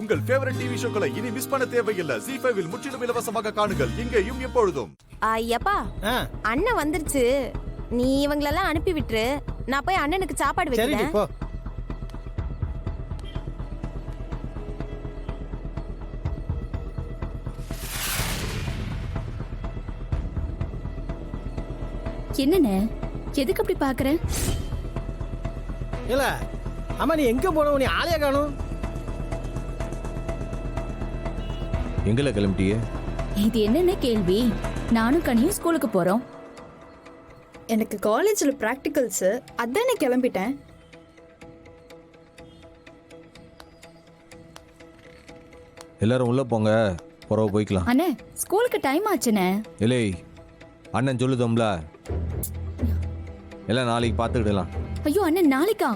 உங்கள் favourite TV ஷோக்களை இனி miss பண்ண தேவையில்லை. ZEE5 இல் முற்றிலும் இலவசமாக காணுங்கள். இங்கேயும் எப்பொழுதும். ஐயப்பா, அண்ணன் வந்துருச்சு. நீ இவங்களெல்லாம் அனுப்பி விட்டுரு. நான் போய் அண்ணனுக்கு சாப்பாடு வைக்கிறேன். என்னண்ணே, எதுக்கு அப்படி பாக்குற? இல்ல அம்மா, நீ எங்க போன? நீ ஆளையா காணும். எங்கல கிளம்பிட்டிய? இது என்னென்ன கேள்வி? நானும் கனியும் ஸ்கூலுக்கு போறோம். எனக்கு காலேஜ்ல பிராக்டிகல்ஸ், அதானே கிளம்பிட்டேன். எல்லாரும் உள்ள போங்க, புறவு போய்க்கலாம். அண்ணே, ஸ்கூலுக்கு டைம் ஆச்சுண்ணே. இல்லை, அண்ணன் சொல்லுதோம்ல, எல்லாம் நாளைக்கு பார்த்துக்கிடலாம். ஐயோ அண்ணன், நாளைக்கா?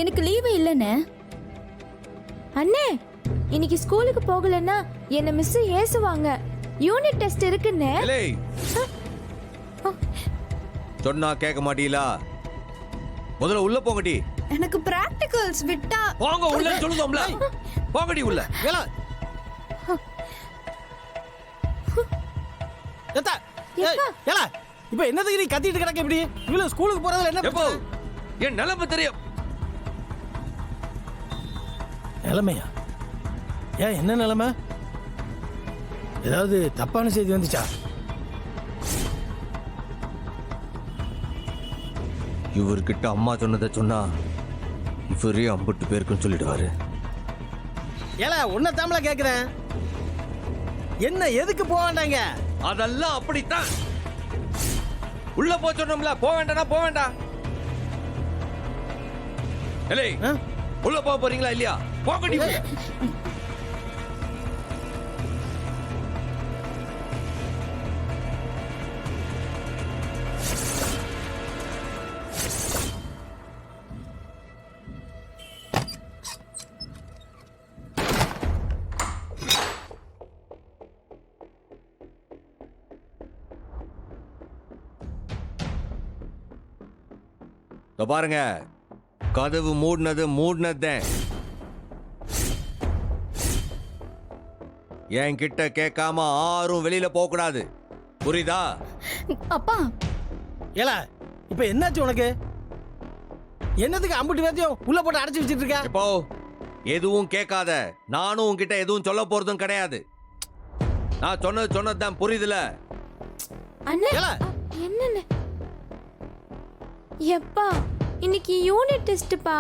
எனக்கு லீவே இல்லைண்ணே. அண்ணே, இன்னைக்கு ஸ்கூலுக்கு போகலன்னா என்ன மிஸ் ஏசுவாங்க. யூனிட் டெஸ்ட் இருக்குன்னு. சொன்னா கேட்க மாட்டீங்களா? முதல்ல உள்ள போங்கடி. எனக்கு பிராக்டிகல்ஸ் விட்டா போங்க உள்ள சொல்லுதோம்ல. போங்கடி உள்ள. இப்ப என்னதுக்கு நீ கத்திட்டு கிடக்க? இப்படி இவ்வளவு ஸ்கூலுக்கு போறதுல என்ன என் நிலைமை தெரியும். நிலைமையா? ஏன், என்ன நிலைமை? ஏதாவது தப்பான செய்தி வந்துச்சா? இவர்கிட்ட அம்மா சொன்னதை சொன்னா இவரே 50 பேருக்குன்னு சொல்லிடுவாரு. ஏல, உன்ன தாமல கேக்குறேன். என்ன, எதுக்கு போக வேண்டாங்க? அதெல்லாம் அப்படித்தான். உள்ள போ சொன்னோம்ல, போக வேண்டாம்னா போக வேண்டாம். உள்ள போக போறீங்களா இல்லையா? போகடி. பாருங்க, கதவு மூடினதுதான். என் கிட்ட கேட்காம யாரும் வெளியில போக கூடாது, புரியுதா? அப்பா, ஏல இப்ப என்னாச்சு உனக்கு? என்னதுக்கு 50 பேர்த்தையும் உள்ள போட்டு அடைச்சு வச்சிட்டு இருக்க? இப்போ எதுவும் கேட்காத. நானும் உன்கிட்ட எதுவும் சொல்ல போறதும் கிடையாது. நான் சொன்னதுதான், புரியுதுல? அண்ணே, என்னன்னு? எப்பா, இன்னைக்கு யூனிட் டெஸ்ட்பா.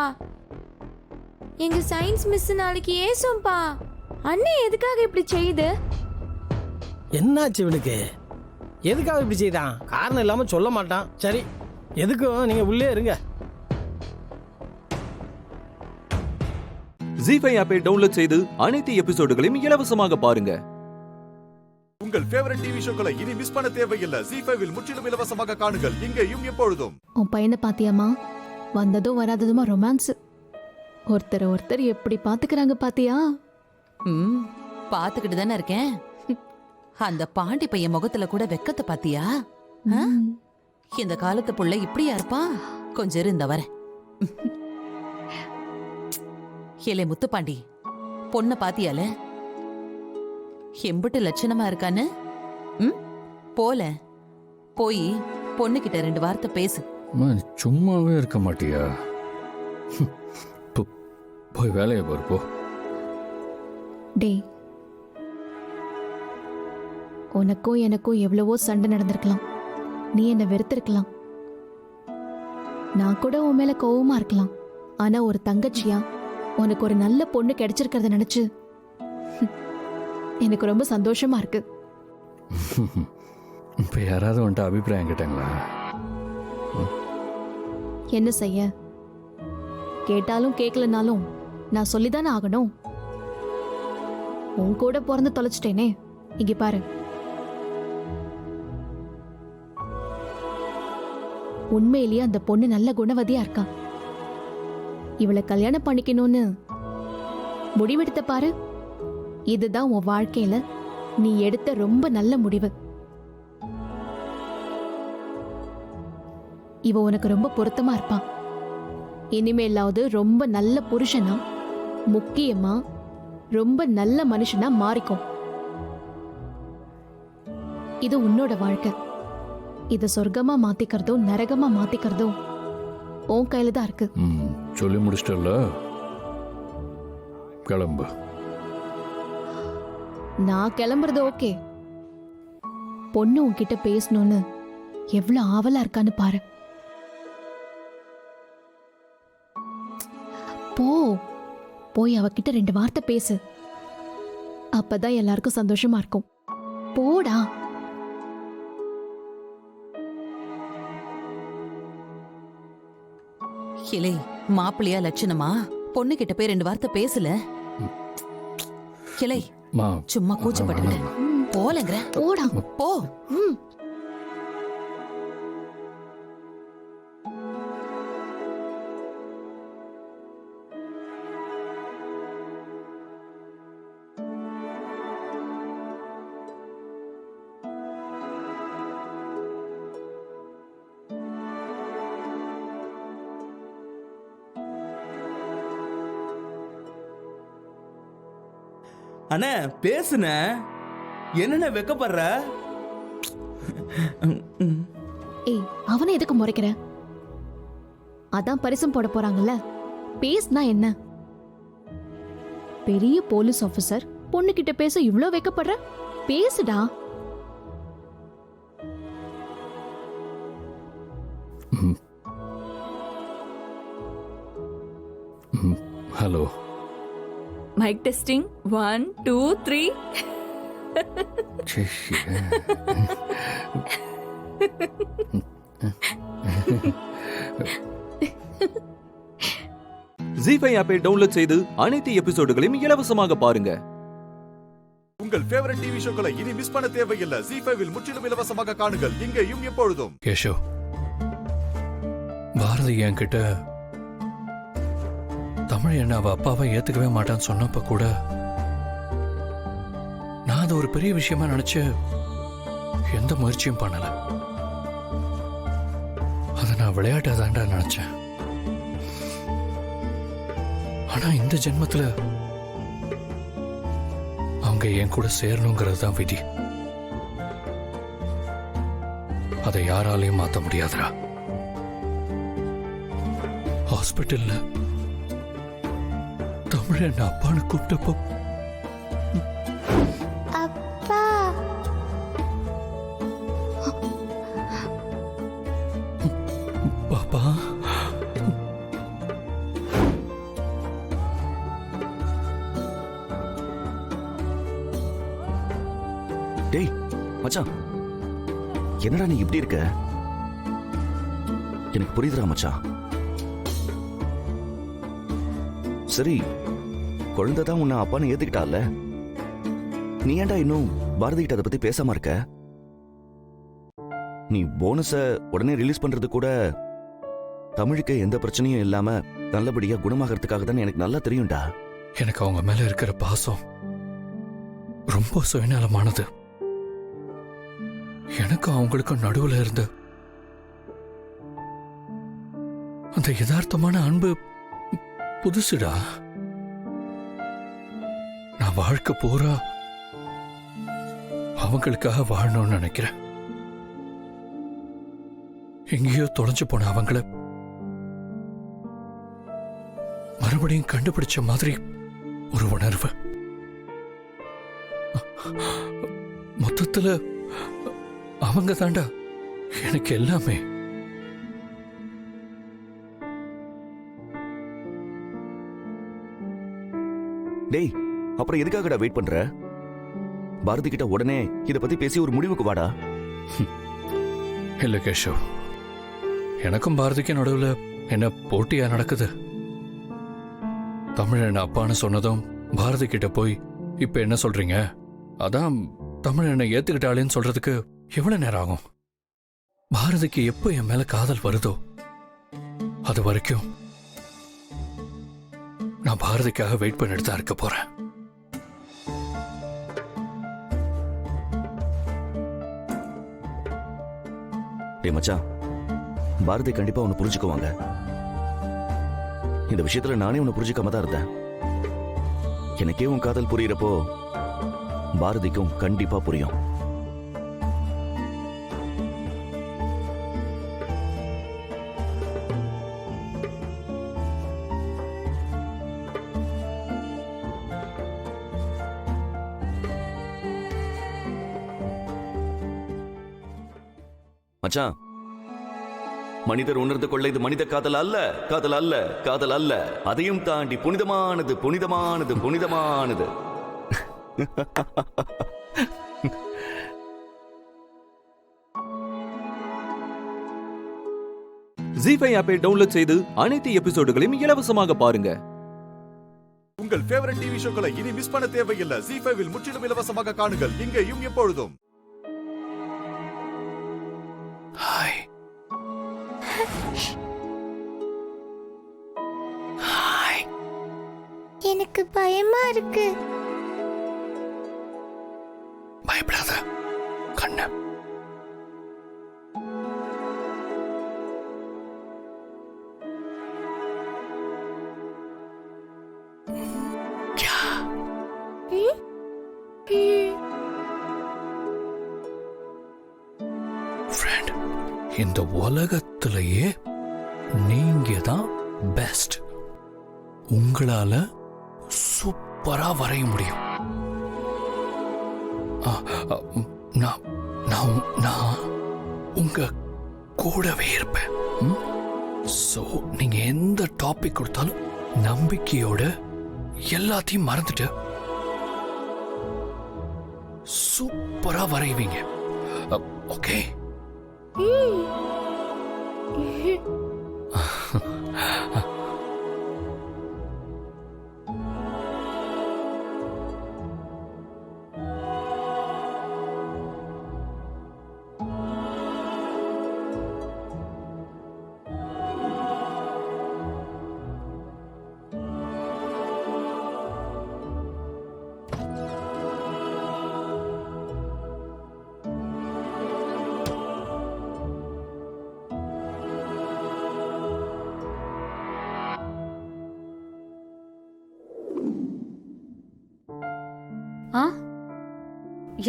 எங்க சயின்ஸ் மிஸ் நாளைக்கு ஏசும்பா. அண்ணே எதுக்காக இப்படி செய்யுது? என்னாச்சு இவனுக்கு? எதுக்காக இப்படி செய்தான்? காரணம் இல்லாம சொல்ல மாட்டான். சரி, எதுக்கும் நீங்க உள்ளே இருங்க. ZEE5 ஆப்பை டவுன்லோட் செய்து அனைத்து எபிசோடுகளையும் இலவசமாக பாருங்க. உங்கள் ஃபேவரட் டிவி ஷோக்களை இனி மிஸ் பண்ண தேவையில்லை. ZEE5 இல் முற்றிலும் இலவசமாக காணுங்கள். இங்கேயும் எப்பொழுதும். உன் பையனை பாத்தியாமா? வந்ததும் வராததுமா ரொமான்ஸ். ஒருத்தர் எப்படி பாத்துக்கிறாங்க பாத்தியா? பாத்துக்கிட்டு தானே இருக்கேன். அந்த பாண்டி பையன் முகத்துல கூட வெக்கத்தை பாத்தியா? இந்த காலத்து புள்ள இப்படியா இருப்பா? கொஞ்சம் இருந்த வர. ஏலே முத்துப்பாண்டி, பொண்ண பாத்தியால? எம்பிட்டு லட்சணமா இருக்கான்னு. போல போய் பொண்ணுகிட்ட 2 வார்த்தை பேசு. சும்மாவே இருக்க மாட்டியா? போய் வேலையை பாரு போ. டே, உனக்கும் எனக்கும் எவ்வளவோ சண்டை நடந்திருக்கலாம். நீ என்ன வெறுத்திருக்கலாம். நான் கூட உன் மேல கோவமா இருக்கலாம். ஆனா ஒரு தங்கச்சியா உனக்கு ஒரு நல்ல பொண்ணு கிடைச்சிருக்கிறத நினைச்சு எனக்கு ரொம்ப சந்தோஷமா இருக்கு. இப்ப யாராவது வந்துட்டு அபிப்பிராயம் கேட்டாங்களா? என்ன செய்ய? கேட்டாலும் கேட்கலனாலும் நான் சொல்லிதானே ஆகணும். உன் கூட பிறந்து தொலைச்சிட்டேனே. இங்க பாரு, உண்மையிலேயே அந்த பொண்ணு நல்ல குணவதியா இருக்கா. இவளை கல்யாணம் பண்ணிக்கணும்னு முடிவெடுத்த பாரு. இதுதான் உன் வாழ்க்கையில நீ எடுத்த ரொம்ப நல்ல முடிவு. இவ உனக்கு ரொம்ப பொருத்தமா இருப்பான். இனிமேலாவது ரொம்ப நல்ல புருஷனா, முக்கியமா ரொம்ப நல்ல மனுஷனா மாறிக்கும். இது உன்னோட வாழ்க்கை. இத சொர்க்கமா மாத்திக்கிறதும் நரகமா மாத்திக்கிறதும் உன் கையில தான் இருக்கு. சொல்லி முடிச்சிட்டல, கிளம்பு. நான் கிளம்புறது ஓகே. பொண்ணு உன்கிட்ட பேசணும்னு எவ்வளவு ஆவலா இருக்கான்னு பாரு. போ, போய் அவகிட்ட 2 வார்த்தை பேசு. அப்பதான் எல்லாருக்கும் சந்தோஷமா இருக்கும். போடா. கிளை, மாப்பிள்ளையா லட்சணமா பொண்ணு கிட்ட போய் 2 வார்த்தை பேசல. கிளை, மா, சும்மா கூச்சப்பட்டு போலங்கிற. போடா. போ. அண்ணே பேசுன, என்னென்ன வெக்கப்படுற? ஏய், அவனை எதுக்கு முறைக்கிற? அதான் பரிசும் போட போறாங்கல்ல, பேசுனா என்ன? பெரிய போலீஸ் ஆபீசர் பொண்ணு கிட்ட பேச இவ்ளோ வெக்கப்படுற? பேசுடா. ஹலோ. Mic testing 1 2 3. ஜி5 ஆப்பை டவுன்லோட் செய்து அனைத்து எபிசோடுகளையும் இலவசமாக பாருங்க. உங்கள் ஃபேவரட் டிவி ஷோக்களை இனி மிஸ் பண்ண தேவையில்லை. ஜி5வில் முற்றிலும் இலவசமாக காணுங்கள், இங்கேயும் எப்பொழுதும். கேஷவ், பாரதி என்கிட்ட தமிழ் என்ன அவ அப்பாவை ஏத்துக்கவே மாட்டான்னு சொன்னப்ப கூட நான் அது ஒரு பெரிய விஷயமா நினைச்சு எந்த முயற்சியும் பண்ணல. அதை நான் விளையாட்டா தாண்டா நினைச்சேன். ஆனா இந்த ஜென்மத்துல அவங்க என் கூட சேரணுங்கிறது தான் விதி. அதை யாராலையும் மாத்த முடியாதுடா. ஹாஸ்பிட்டல்ல தமிழ் என்ன அப்பான்னு கூப்பிட்டப்போ அப்பா பாப்பா டேய் மச்சான், என்னடா நீ இப்படி இருக்க? எனக்கு புரியுதுடா மச்சான். சரி, குழந்தை தான் உன்னை அப்பான்னு ஏத்துக்கிட்டால, நீ ஏன்டா இன்னும் பாரதி கிட்ட அதை பத்தி பேசாம இருக்க? நீ போனஸ உடனே ரிலீஸ் பண்றது கூட தமிழுக்கு எந்த பிரச்சனையும் இல்லாம நல்லபடியா குணமாகறதுக்காக தான் எனக்கு நல்லா தெரியும்டா. எனக்கு அவங்க மேல இருக்கிற பாசம் ரொம்ப சுயநலமானது. எனக்கும் அவங்களுக்கும் நடுவுல இருந்த அந்த யதார்த்தமான அன்பு புதுசுடா. நான் வாழ்க்கை பூரா அவங்களுக்காக வாழணும்னு நினைக்கிறேன். எங்கேயோ தொலைஞ்சு போன அவங்கள மறுபடியும் கண்டுபிடிச்ச மாதிரி ஒரு உணர்வு. மொத்தத்துல அவங்க தாண்டா எனக்கு எல்லாமே. டேய், அப்புறம் எதுக்காகடா வெயிட் பண்ற? பாரதி கிட்ட உடனே இத பத்தி பேசி ஒரு முடிவுக்கு வாடா. இல்ல கேஷவ், எனக்கும் பாரதிக்கும் நடுவுல என்ன போட்டியா நடக்குது? தமிழ் என்ன அப்பான்னு சொன்னதும் பாரதி கிட்ட போய் இப்ப என்ன சொல்றீங்க, அதான் தமிழ் என்ன ஏத்துக்கிட்டாளேன்னு சொல்றதுக்கு எவ்வளவு நேரம் ஆகும்? பாரதிக்கு எப்போ என் மேல காதல் வருதோ அது வரைக்கும் நான் பாரதிக்காக வெயிட் பண்ணிட்டு தான் இருக்க போறேன். டேய் மச்சான், பாரதி கண்டிப்பா உன்னை புரிஞ்சுக்குவாங்க. இந்த விஷயத்துல நானே உன்னை புரிஞ்சுக்காம தான் இருந்தேன். எனக்கே உன் காதல் புரியறப்போ பாரதிக்கும் கண்டிப்பா புரியும். மச்சான், மனிதர் உணர்ந்து கொள்ள இது மனித காதல் அல்ல, காதல் அல்ல, காதல் அல்ல. அதையும் தாண்டி புனிதமானது, புனிதமானது, புனிதமானது. ஜி5 ஆப்பை டவுன்லோட் செய்து அனைத்து எபிசோடுகளையும் இலவசமாக பாருங்க. உங்கள் ஃபேவரட் டிவி ஷோக்களை இனி மிஸ் பண்ண தேவையில்லை. ஜி5வில் முற்றிலும் இலவசமாக காணுங்கள் இங்கேயும் எப்பொழுதும். ஹாய். ஹாய். எனக்கு பயமா இருக்கு. பயப்படாத கண்ணு. ஃப்ரெண்ட், இந்த உலகத்திலேயே நீங்க தான் பெஸ்ட். உங்களால சூப்பரா வரைய முடியும். நான் உங்க கூடவே இருப்பேன். சோ நீங்க எந்த டாபிக் கொடுத்தாலும் நம்பிக்கையோட எல்லாத்தையும் மறந்துட்டு சூப்பரா வரைவீங்க. ஓகே?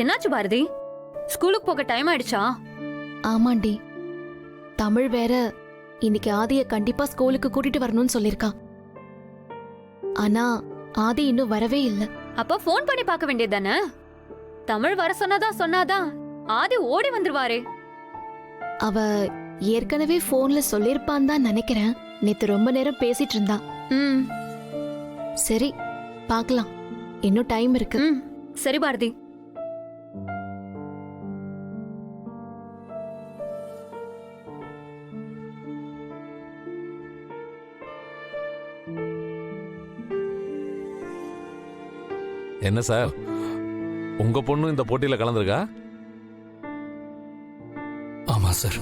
என்னாச்சு பாரதி? ஸ்கூலுக்கு போக டைம் ஆயிடுச்சா? ஆமாண்டி, தமிழ் வேற இன்னைக்கு ஆதியை கண்டிப்பா ஸ்கூலுக்கு கூட்டிட்டு வரணும்னு சொல்லிருக்கா. ஆனா ஆதி இன்னும் வரவே இல்லை. அப்ப ஃபோன் பண்ணி பார்க்க வேண்டியதானே? தமிழ் வர சொன்னாதான் ஆதி ஓடி வந்துருவாரே. அவ ஏற்கனவே போன்ல சொல்லிருப்பான்னு தான் நினைக்கிறேன். நேத்து ரொம்ப நேரம் பேசிட்டு இருந்தா. சரி, பார்க்கலாம். இன்னும் டைம் இருக்கு. சரி பாரதி. என்ன சார், உங்க பொண்ணு இந்த போட்டியில கலந்துருக்கா? ஆமா சார்,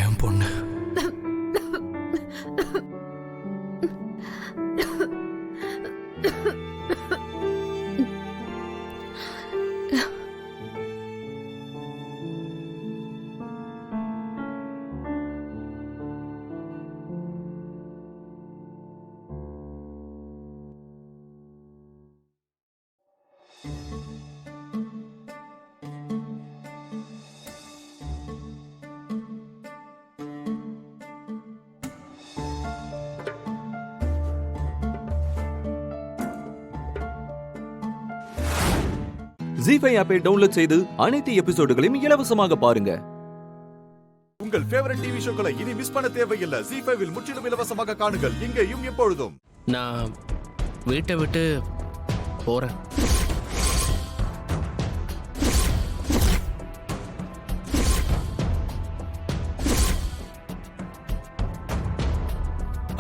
என் பொண்ணு. ஜி5 ஆப்பை டவுன்லோட் செய்து அனைத்து எபிசோடுகளையும் இலவசமாக பாருங்க. உங்கள் ஃபேவரட் டிவி ஷோக்களை இனி மிஸ் பண்ண தேவையில்லை. ஜி5வில் முற்றிலும் இலவசமாக காணுங்கள் இங்கேயும் எப்பொழுதும். நான் வீட்டை விட்டு போறேன்.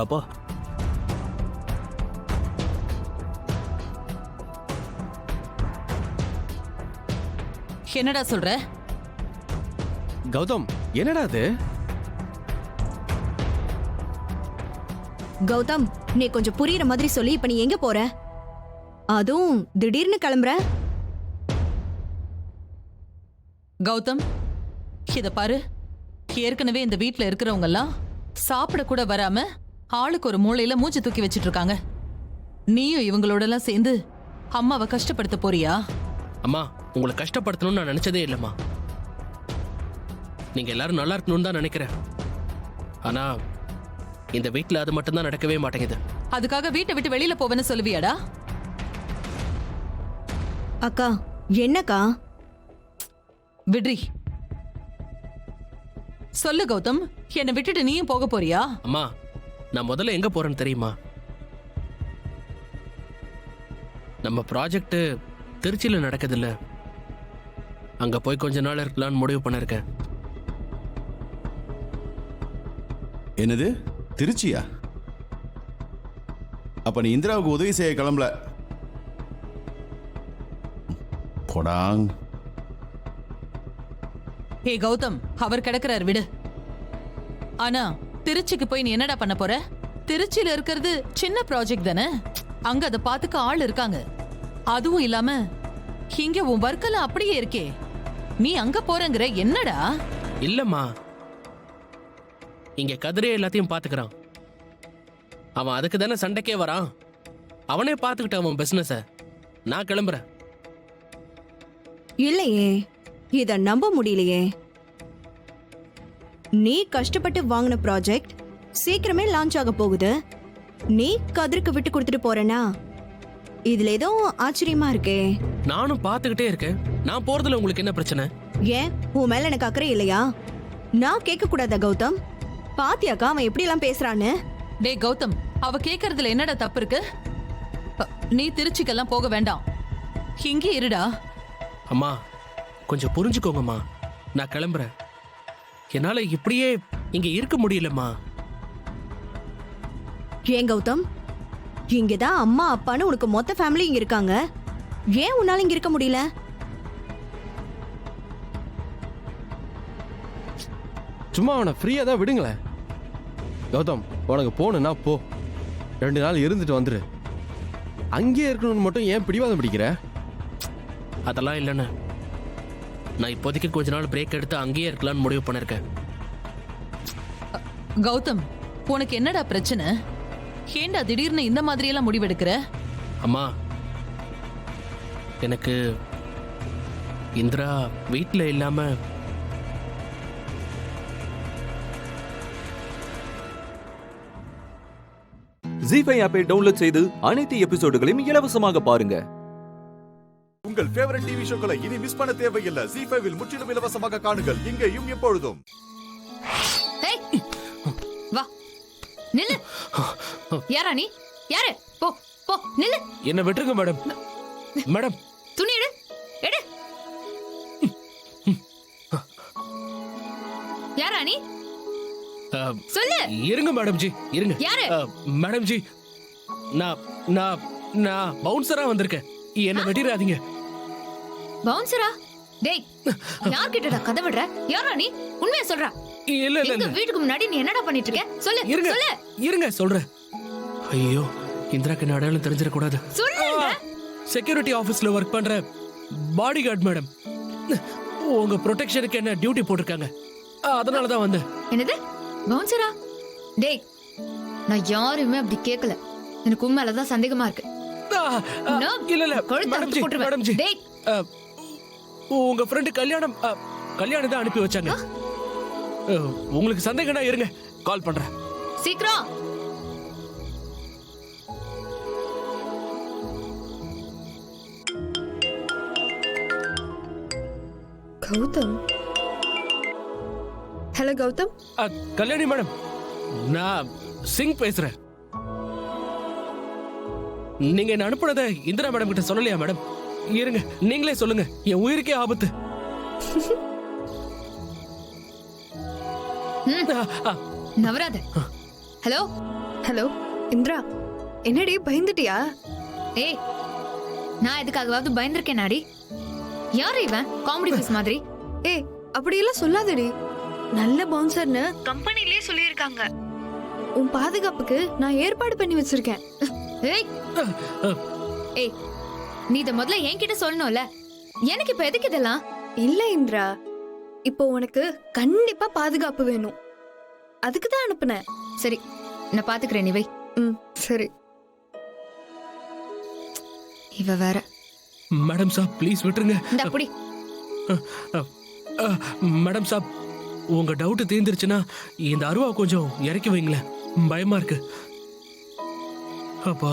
அப்பா, என்னடா சொல்ற? கௌதம், என்னடா அது? கௌதம், நீ கொஞ்சம் புரியுற மாதிரி சொல்லி இப்ப நீ எங்க போற? அதுவும் திடீர்னு கிளம்புற? கௌதம், இத பாரு. ஏற்கனவே இந்த வீட்ல இருக்கிறவங்க எல்லாம் சாப்பிட கூட வராம ஆளுக்கு ஒரு மூலையில மூச்சு தூக்கி வச்சிட்டு இருக்காங்க. நீயும் இவங்களோட எல்லாம் சேர்ந்து அம்மாவை கஷ்டப்படுத்த போறியா? அம்மா உங்களை கஷ்டப்படுத்தணும்னு நான் நினைச்சதே இல்லைம்மா. நீங்க எல்லாரும் நல்லா இருக்கணும்னு தான் நினைக்கிறேன். ஆனா இந்த வீட்டில் அது மட்டும்தான் நடக்கவே மாட்டேங்குது. அதுக்காக வீட்டை விட்டு வெளியில போவேன்னு சொல்லுவியாடா? அக்கா என்னக்கா? விட்ரி. சொல்லு கௌதம், என்னை விட்டுட்டு நீயும் போக போறியா? அம்மா நான் முதல்ல எங்க போறேன்னு தெரியுமா? நம்ம ப்ராஜெக்ட் திருச்சியில் நடக்குதுல்ல, அங்க போய் கொஞ்ச நாள் இருக்கலாம்னு முடிவு பண்ணிருக்கேன். என்னது திருச்சியா? அப்ப நீ இந்திராவுக்கு உதவி செய்ய கிளம்பல. போடாங். ஏ கௌதம், அவர் கிடக்குறார் விடு. ஆனா திருச்சிக்கு போய் நீ என்னடா பண்ண போற? திருச்சியில இருக்கிறது சின்ன ப்ராஜெக்ட் தானே, அங்க அதை பாத்துக்க ஆள் இருக்காங்க. அதுவும் இல்லாம இங்க உன் வர்க்கெல்லாம் அப்படியே இருக்கே, நீ அங்க போறங்கிற என்னடா? இல்லம்மா, இங்க கதிரே எல்லாத்தையும் பாத்துக்கிறான். அவன் அதுக்கு தானே சண்டைக்கே வரான். அவனே பாத்துக்கிட்டான் அவன் பிசினஸ. நான் கிளம்புறேன். இல்லையே, இத நம்ப முடியலையே. நீ கஷ்டப்பட்டு வாங்கின ப்ராஜெக்ட் சீக்கிரமே லான்ச் ஆக போகுது. நீ கதிருக்கு விட்டு கொடுத்துட்டு போறேனா? இதுல ஏதோ ஆச்சரியமா இருக்கே. நானும் பாத்துக்கிட்டே இருக்கேன். நான் போறதுல உங்களுக்கு என்ன பிரச்சனை? ஏன் உன் மேல எனக்கு அக்கறை இல்லையா? நான் கேட்க கூடாதா கௌதம்? பாத்தியாக்கா அவன் எப்படி எல்லாம் பேசுறான்னு? டே கௌதம், அவ கேக்குறதுல என்னடா தப்பு இருக்கு? நீ திருச்சிக்கெல்லாம் போக வேண்டாம், இங்கே இருடா. அம்மா கொஞ்சம் புரிஞ்சுக்கோங்கம்மா, நான் கிளம்புறேன். என்னால இப்படியே இங்க இருக்க முடியலம்மா. ஏன் கௌதம், இங்கதான் அம்மா அப்பான்னு உனக்கு மொத்த ஃபேமிலி இங்க இருக்காங்க. ஏன் உன்னால இங்க இருக்க முடியல? சும்மா அவனை ஃப்ரீயா தான் விடுங்களேன். கௌதம், உனக்கு போகணுன்னா போ, 2 நாள் இருந்துட்டு வந்துரு. அங்கேயே இருக்கணும்னு மட்டும் ஏன் பிடிவாதம் பிடிக்கிற? அதெல்லாம் இல்லைண்ணே, நான் இப்போதைக்கு கொஞ்ச நாள் பிரேக் எடுத்து அங்கேயே இருக்கலாம்னு முடிவு பண்ணிருக்கேன். கௌதம், உனக்கு என்னடா பிரச்சனை? ஏண்டா திடீர்னு இந்த மாதிரி எல்லாம் முடிவெடுக்கிற? அம்மா, எனக்கு இந்திரா வீட்டில் இல்லாம ஜீஃபை ஆப்பை டவுன்லோட் செய்து அனைத்து எபிசோடுகளையும் இலவசமாக பாருங்க. உங்கள் ஃபேவரட் டிவி ஷோக்களை இனி மிஸ் பண்ண தேவையில்லை. ஜீ5 இல் முற்றிலும் இலவசமாக காணுங்கள், இங்கேயும் எப்பொழுதும். வா நில்லு. யாரா நீ? யாரு? போ போ நில்லு. என்ன விட்டுருங்க மேடம். மேடம் துணி எடு, எடு. யாரா நீ? சொல்லு. இருங்க மேடம் ஜி, இருங்க. யாரு? மேடம் ஜி, நான் நான் நான் பவுன்சரா வந்திருக்கேன். என்ன வெட்டிராதீங்க. பவுன்சரா? டேய், யார் கிட்டடா கதை விடுற? யாரா நீ? உண்மையா சொல்றா? இல்ல இல்ல எங்க வீட்டுக்கு முன்னாடி நீ என்னடா பண்ணிட்டு இருக்க? சொல்லு. இருங்க சொல்லு. இருங்க சொல்றேன். ஐயோ, இந்திராக்கு என்ன அடையாளம் தெரிஞ்சிட கூடாது. சொல்லுங்க. செக்யூரிட்டி ஆபீஸ்ல ஒர்க் பண்ற பாடி கார்டு மேடம். உங்க ப்ரொடெக்ஷனுக்கு என்ன டியூட்டி போட்டிருக்காங்க, அதனால தான் வந்தேன். என்னது பவுன்சரா? டேய், நான் யாருமே அப்படி கேட்கல. எனக்கு உண்மையில தான் சந்தேகமா இருக்கு. இல்ல இல்ல மேடம் ஜி, மேடம் ஜி, டேய், உங்க ஃப்ரெண்ட் கல்யாணம் தான் அனுப்பி வச்சாங்க. உங்களுக்கு சந்தேகம்னா இருங்க, கால் பண்றேன். சீக்கிரம். கௌதம். ஹலோ கௌதம். கல்யாணி மேடம், நான் சிங் பேசுறேன். நீங்க என்ன அனுப்புனதை இந்திரா மேடம் கிட்ட சொல்லலையா மேடம்? இருங்க, நீங்களே சொல்லுங்க, என் உயிருக்கே ஆபத்து. நவராத. ஹலோ ஹலோ இந்திரா, என்னடி பயந்துட்டியா? ஏய், நான் எதுக்காகவாவது பயந்திருக்கேன் நாடி? யாரு இவன் காமெடி பீஸ் மாதிரி? ஏய், அப்படியெல்லாம் சொல்லாதடி. நல்ல பவுன்சர்னு கம்பெனிலே சொல்லியிருக்காங்க. உன் பாதுகாப்புக்கு நான் ஏற்பாடு பண்ணி வச்சிருக்கேன். ஏய் ஏய், நீ இத முதல்ல என்கிட்ட சொல்லணும்ல. எனக்கு இப்ப எதுக்கு இதெல்லாம்? இல்ல இந்திரா, இப்போ உனக்கு கண்டிப்பா பாதுகாப்பு வேணும், அதுக்கு தான் அனுப்புனேன். சரி, நான் பாத்துக்கிறேன், நீ வை. சரி. இவ வேற. மேடம் சாப் ப்ளீஸ் விட்டுருங்க. இந்த அப்படி மேடம் சாப், உங்க டவுட் தீர்ந்துருச்சுன்னா இந்த அருவா கொஞ்சம் இறக்கி வைங்களேன், பயமா இருக்கு. அப்பா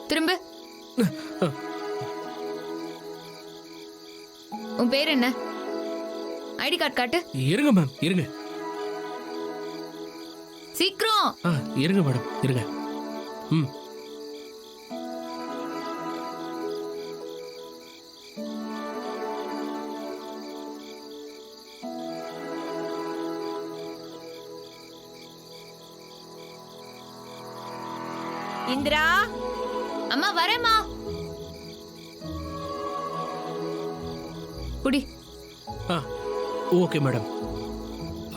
திரும்ப. உன் பேர் என்ன? ஐடி கார்டு காட்டு. இருங்க மேம், இருங்க. சீக்கிரம். இருங்க மேடம், இருங்க. ம். இந்திரா, அம்மா வரேம்மா. புடி. Okay madam.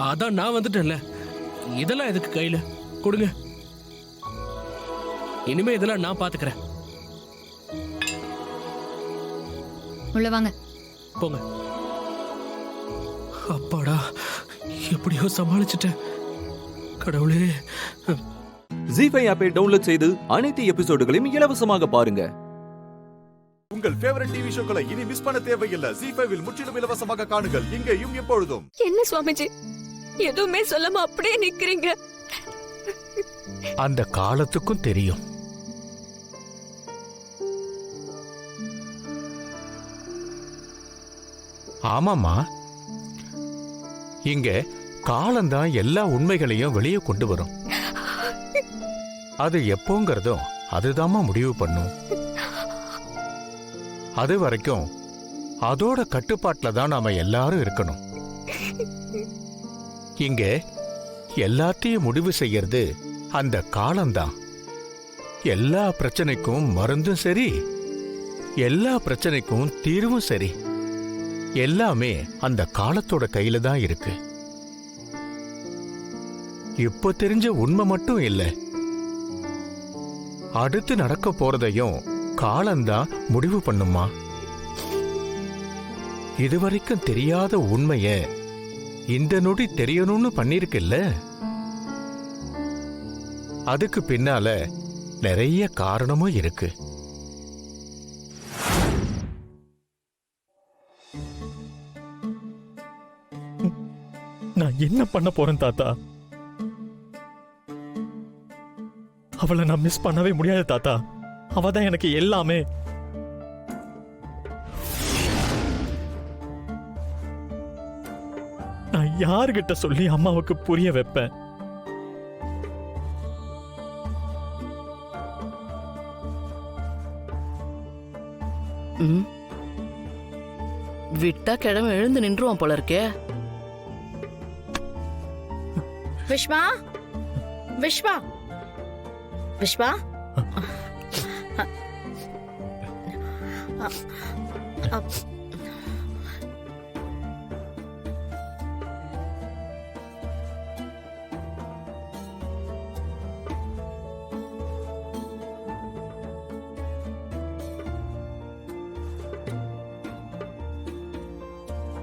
அதான் நான் வந்துட்டேன்ல, இதெல்லாம் எதுக்கு கையில கொடுங்க. இனிமே இதெல்லாம் நான் பாத்துக்கிறேன். உள்ள வாங்க. போங்க. அப்பாடா, எப்படியோ சமாளிச்சுட்டேன். கடவுளே. ஜி5 ஆப்பை டவுன்லோட் செய்து அனைத்து எபிசோடுகளையும் இலவசமாக பாருங்க. உங்கள் ஃபேவரட் டிவி ஷோக்களை இனி மிஸ் பண்ண தேவையில்லை. ஜி5 முற்றிலும் இலவசமாக காணுங்கள், இங்கேயும் எப்பொழுதும். என்ன சுவாமிஜி, எதுவுமே சொல்லாம அப்படியே நிக்கிறீங்க? அந்த காலத்துக்கும் தெரியும். ஆமாமா, இங்க காலம்தான் எல்லா உண்மைகளையும் வெளியே கொண்டு வரும். அது எப்போங்கிறதும் அதுதாம்மா முடிவு பண்ணும். அது வரைக்கும் அதோட கட்டுப்பாட்டில் தான் நாம எல்லாரும் இருக்கணும். இங்க எல்லாத்தையும் முடிவு செய்யறது அந்த காலம்தான். எல்லா பிரச்சனைக்கும் மருந்தும் சரி, எல்லா பிரச்சனைக்கும் தீர்வும் சரி, எல்லாமே அந்த காலத்தோட கையில தான் இருக்கு. இப்போ தெரிஞ்ச உண்மை மட்டும் இல்ல, அடுத்து நடக்க போறதையும் காலம்தான் முடிவு பண்ணுமா. இதுவரைக்கும் தெரியாத உண்மைய இந்த நொடி தெரியணும்னு பண்ணிருக்குல்ல, அதுக்கு பின்னால நிறைய காரணமும் இருக்கு. நான் என்ன பண்ண போறேன் தாத்தா? அவளை நான் மிஸ் பண்ணவே முடியாது தாத்தா. அவ தான் எனக்கு எல்லாமே. நான் யாருகிட்ட சொல்லி அம்மாவுக்கு புரிய வைப்பேன்? விட்டா கிழமை எழுந்து நின்றுவான் போல இருக்கே. விஸ்வா, விஸ்வா, விஸ்வா.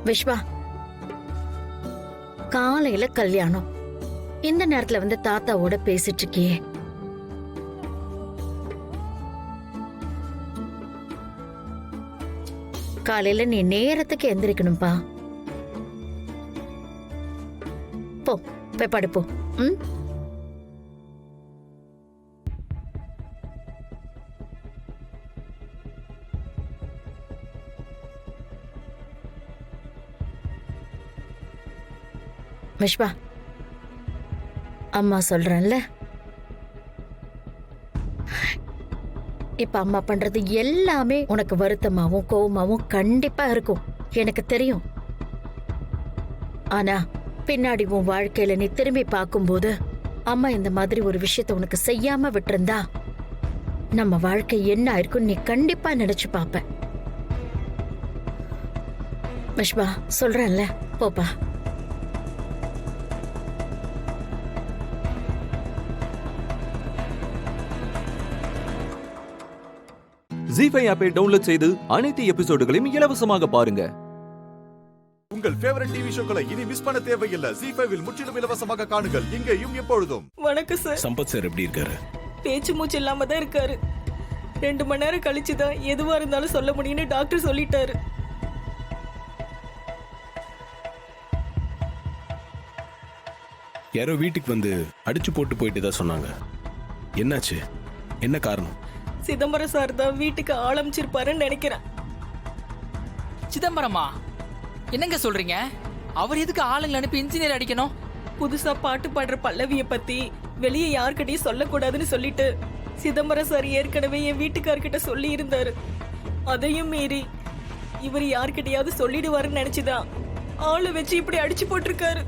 விஸ்வா, காலையில கல்யாணம், இந்த நேரத்துல வந்து தாத்தாவோட பேசிட்டு இருக்கியே. காலையில நீ நேரத்துக்கு எந்திரிக்கணும்பா. போ, போய் படுப்போ. ம். விஸ்வா, அம்மா சொல்றேன்ல, இப்ப அம்மா பண்றது எல்லாமே உனக்கு வருத்தமாவும் கோவமாவும் கண்டிப்பா இருக்கும், எனக்கு தெரியும். ஆனா பின்னாடி உன் வாழ்க்கையில நீ திரும்பி பார்க்கும்போது அம்மா இந்த மாதிரி ஒரு விஷயத்த உனக்கு செய்யாம விட்டிருந்தா நம்ம வாழ்க்கை என்ன ஆயிருக்கும் நீ கண்டிப்பா நினைச்சு பாப்ப. விஸ்வா, சொல்றேன்ல, போப்பா. ஜி5 ஆப்பை டவுன்லோட் செய்து அனைத்து எபிசோடுகளையும் இலவசமாக பாருங்க. உங்கள் ஃபேவரட் டிவி ஷோக்களை இனி மிஸ் பண்ண தேவையில்லை. ஜீ5வில் முற்றிலும் இலவசமாக காணுங்கள் இங்கேயும் எப்பொழுதும். வணக்கம் சார். சம்பத் சார் எப்படி இருக்காரு? பேச்சு மூச்சு இல்லாம தான் இருக்காரு. 2 மணி நேரம் கழிச்சு தான் எதுவா இருந்தாலும் சொல்ல முடியும்னு டாக்டர் சொல்லிட்டாரு. யாரோ வீட்டுக்கு வந்து அடிச்சு போட்டு போயிட்டு தான் சொன்னாங்க. என்னாச்சு? என்ன காரணம்? சிதம்பரம் சார் தான் வீட்டுக்கு ஆரம்பிச்சிருப்பாருன்னு நினைக்கிறேன். சிதம்பரமா? என்னங்க சொல்றீங்க? அவர் எதுக்கு ஆளுங்களை அனுப்பி இன்ஜினியர் அடிக்கணும்? புதுசா பாட்டு பாடுற பல்லவிய பத்தி வெளியே யார்கிட்டயும் சொல்லக்கூடாதுன்னு சொல்லிட்டு சிதம்பரம் சார் ஏற்கனவே என் வீட்டுக்கார்கிட்ட சொல்லி இருந்தாரு. அதையும் மீறி இவர் யார்கிட்டயாவது சொல்லிடுவாருன்னு நினைச்சுதான் ஆளை வச்சு இப்படி அடிச்சு போட்டிருக்காரு.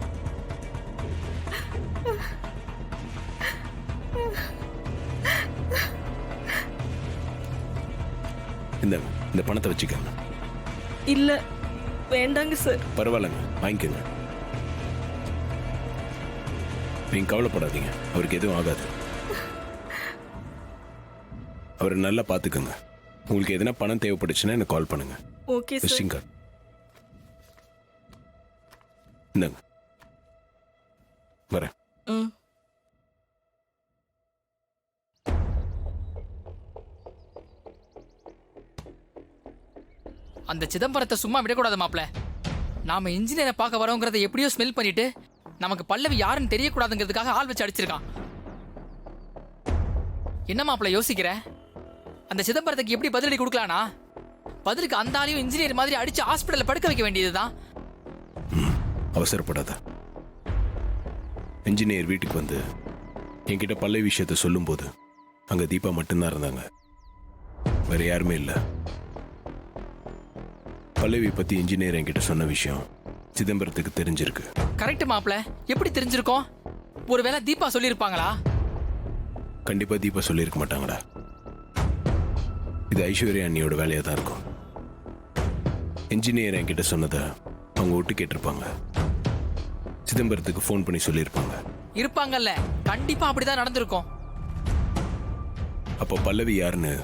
இந்த பணத்தை வச்சுக்கோங்க. இல்ல வேண்டாங்க சார். பரவாயில்லங்க, வாங்கிக்கோங்க. நீங்க கவலைப்படாதீங்க, அவருக்கு எதுவும் ஆகாது. அவரை நல்லா பாத்துக்கோங்க. உங்களுக்கு எதனா பணம் தேவைப்படுச்சுன்னா எனக்கு கால் பண்ணுங்க. Okay sir. விசிட்டிங் கார்டு இந்தாங்க. வரேன். அந்த சிதம்பரத்தை சும்மா விடக்கூடாது மாப்ள. நாம இன்ஜினியரை பார்க்க வரோங்கிறத எப்படியோ ஸ்மெல் பண்ணிட்டு நமக்கு பல்லவி யாருன்னு தெரியக்கூடாதுங்கிறதுக்காக ஆள் வச்சு அடிச்சிருக்கான். என்ன மாப்ள யோசிக்கிற? அந்த சிதம்பரத்துக்கு எப்படி பதிலடி கொடுக்கலானா? பதிலுக்கு அந்த ஆளையும் இன்ஜினியர் மாதிரி அடிச்சு ஹாஸ்பிட்டல்ல படுக்க வைக்க வேண்டியதுதான். அவசரப்படாத. இன்ஜினியர் வீட்டுக்கு வந்து என்கிட்ட பல்லவி விஷயத்தை சொல்லும்போது அங்க தீபா மட்டும்தான் இருந்தாங்க, வேற யாருமே இல்லை. பல்லவி பத்தி இன்ஜினியர் என்கிட்ட சொன்ன விஷயம் சிதம்பரத்துக்கு தெரிஞ்சிருக்கு. கரெக்ட் மாப்ள. எப்படி தெரிஞ்சிருக்கோம்? ஒருவேளை தீபா சொல்லியிருப்பாங்களா? கண்டிப்பா தீபா சொல்லியிருக்க மாட்டாங்கடா. இது ஐஸ்வர்யா அண்ணியோட வேலையா தான் இருக்கும். இன்ஜினியர் என்கிட்ட சொன்னதை அவங்க ஒட்டு கேட்டிருப்பாங்க. சிதம்பரத்துக்கு ஃபோன் பண்ணி சொல்லியிருப்பாங்க. இருப்பாங்கல்ல, கண்டிப்பா அப்படிதான் நடந்திருக்கும். அப்போ பல்லவி யாருன்னு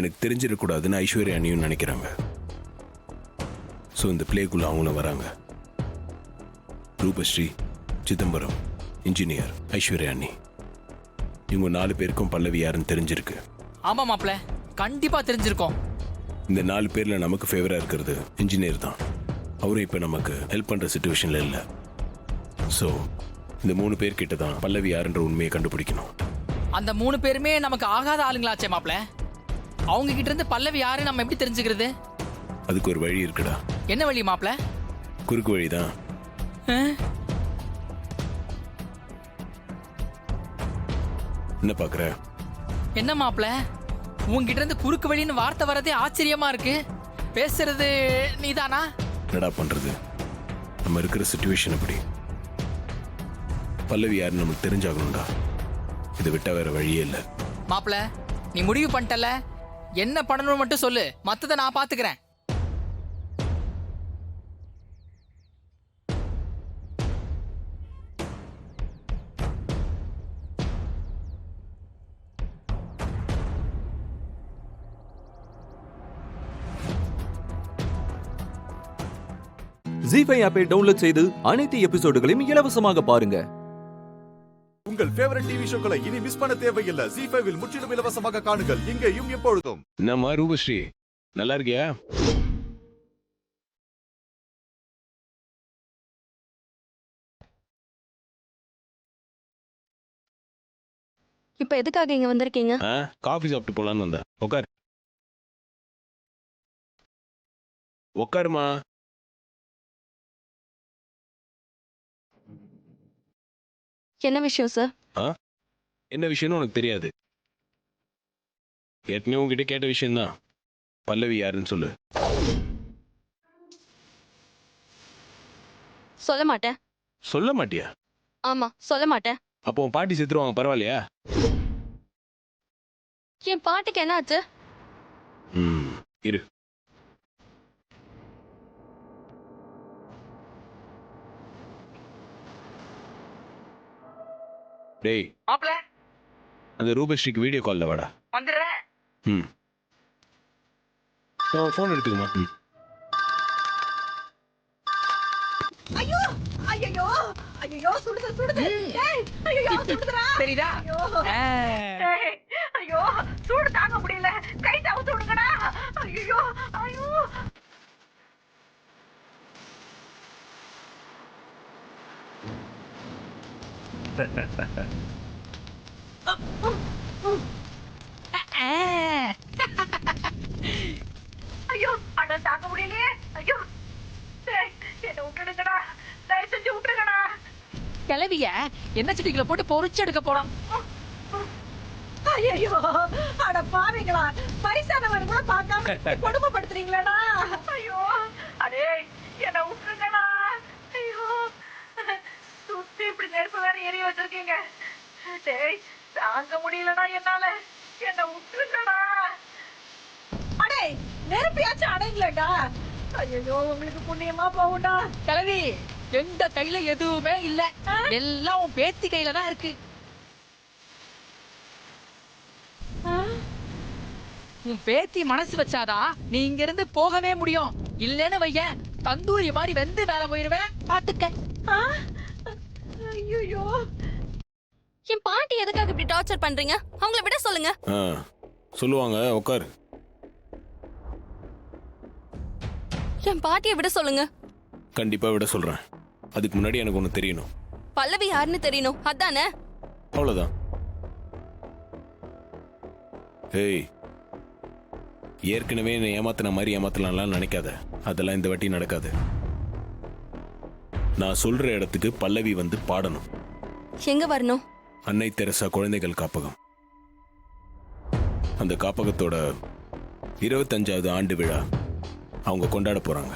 எனக்கு தெரிஞ்சிடக்கூடாதுன்னு ஐஸ்வர்யா அண்ணியும் நினைக்கிறாங்க. ஸோ இந்த பிளேக்குள்ள அவங்களும் வராங்க. ரூபஸ்ரீ, சிதம்பரம், இன்ஜினியர், ஐஸ்வர்யா அண்ணி, இவங்க 4 பேருக்கும் பல்லவி யாருன்னு தெரிஞ்சிருக்கு. ஆமா மாப்ள, கண்டிப்பா தெரிஞ்சிருக்கோம். இந்த 4 பேர்ல நமக்கு ஃபேவரா இருக்கிறது இன்ஜினியர் தான். அவரும் இப்ப நமக்கு ஹெல்ப் பண்ற சிச்சுவேஷன்ல இல்ல. ஸோ இந்த 3 பேர்கிட்ட தான் பல்லவி யாருன்ற உண்மையை கண்டுபிடிக்கணும். அந்த 3 பேருமே நமக்கு ஆகாத ஆளுங்களாச்சே மாப்ள. அவங்க கிட்ட இருந்து பல்லவி யாரு நம்ம எப்படி தெரிஞ்சுக்கிறது? அதுக்கு ஒரு வழி இருக்குடா. என்ன வழி மாப்ள? குறுக்கு வழிதான். என்ன பாக்குற? என்ன மாப்ள, உங்ககிட்ட இருந்து குறுக்கு வழின்னு வார்த்தை வரதே ஆச்சரியமா இருக்கு. பேசுறது நீதானா? என்னடா பண்றது, நம்ம இருக்கிற சிச்சுவேஷன் அப்படி. பல்லவி யாருன்னு நமக்கு தெரிஞ்சாகணும்டா. இதை விட்டா வேற வழியே இல்லை. மாப்ள, நீ முடிவு பண்ணிட்டல, என்ன பண்ணணும்னு மட்டும் சொல்லு, மத்ததை நான் பாத்துக்கிறேன். ஜீ5 ஆப்பை டவுன்லோட் செய்து அனைத்து எபிசோடுகளையும் இலவசமாக பாருங்க. உங்கள் ஃபேவரட் டிவி ஷோக்களை இனி மிஸ் பண்ண தேவையில்லை. ஜீ5வில் முற்றிலும் இலவசமாக காணுங்கள் இங்கேயும் எப்பொழுதும். என்னம்மா ரூபஸ்ரீ, நல்லா இருக்கியா? இப்ப எதுக்காக இங்க வந்திருக்கீங்க? காஃபி சாப்பிட்டு போலான்னு வந்தேன். உட்காரு. உட்காருமா. என்ன விஷயம் சார்? என்ன விஷயம்னு உனக்கு தெரியாது. ஏற்கனவே உங்ககிட்ட கேட்ட விஷயம்தான். பல்லவி யாருன்னு சொல்லு. சொல்ல மாட்டேன். சொல்ல மாட்டியா? ஆமா, சொல்ல மாட்டேன். அப்போ உன் பாட்டி செத்துருவாங்க, பரவாயில்லையா? என் பாட்டுக்கு என்ன ஆச்சு? இரு. டேய் மாப்ள, அந்த ரூபஸ்ரீக்கு வீடியோ கால்ல வாடா. வந்துடுறேன். ஃபோன் எடுத்துக்குமா. தெரியுதா? ஐயோ சூடு தாங்க முடியல, கை தவுத்து விடுங்கடா. ஐயோ ஐயோ ஐயோ அட தாங்க முடியலையே. ஐயோ என்ன விட்டுடுங்கடா, தயவு செஞ்சு விட்டுருங்கடா. கிளவிய என்ன செடிகளை போட்டு பொறிச்சு எடுக்க போறோம். ஐயோ அட பாவிங்களா, வயசானவன் கூட பார்க்காம கொடுமைப்படுத்துறீங்களா? ஐயோ அடே என்ன விட்டுருங்கடா. ஐயோ சுத்தி இப்படி நெருப்பு வேற எரிய வச்சிருக்கீங்க. டேய் தாங்க முடியலடா என்னால, என்ன விட்டுருங்கடா. அடே நெருப்பியாச்சும் அடைங்களேடா. ஐயோ உங்களுக்கு புண்ணியமா போகும்டா. கிளவி எந்த கையில எதுவுமே இல்ல, எல்லாம் உன் பேத்தி கையில தான் இருக்கு. உன் பேத்தி மனசு வச்சாதான் நீ இங்க இருந்து போகவே முடியும். இல்லன்னு வைய தந்தூரி மாதிரி வெந்து வேலை போயிருவேன், பாத்துக்க. ஐயோ என் பாட்டி எதுக்காக இப்படி டார்ச்சர் பண்றீங்க? அவங்கள விட சொல்லுங்க. சொல்லுவாங்க, உட்காரு. என் பாட்டியை விட சொல்லுங்க. கண்டிப்பா விட சொல்றேன். அதுக்கு முன்னாடி எனக்கு ஒண்ணு தெரியணும். பல்லவி யாருன்னு தெரியணும், அதானே? அவ்வளவுதான். ஏய், ஏற்கனவே என்னை ஏமாத்தின மாதிரி ஏமாத்தலாம்லாம் நினைக்காத. அதெல்லாம் இந்த வாட்டி நடக்காது. நான் சொல்ற இடத்துக்கு பல்லவி வந்து பாடணும். எங்க வரணும்? அன்னை தெரசா குழந்தைகள் காப்பகம். அந்த காப்பகத்தோட 25வது ஆண்டு விழா அவங்க கொண்டாட போறாங்க.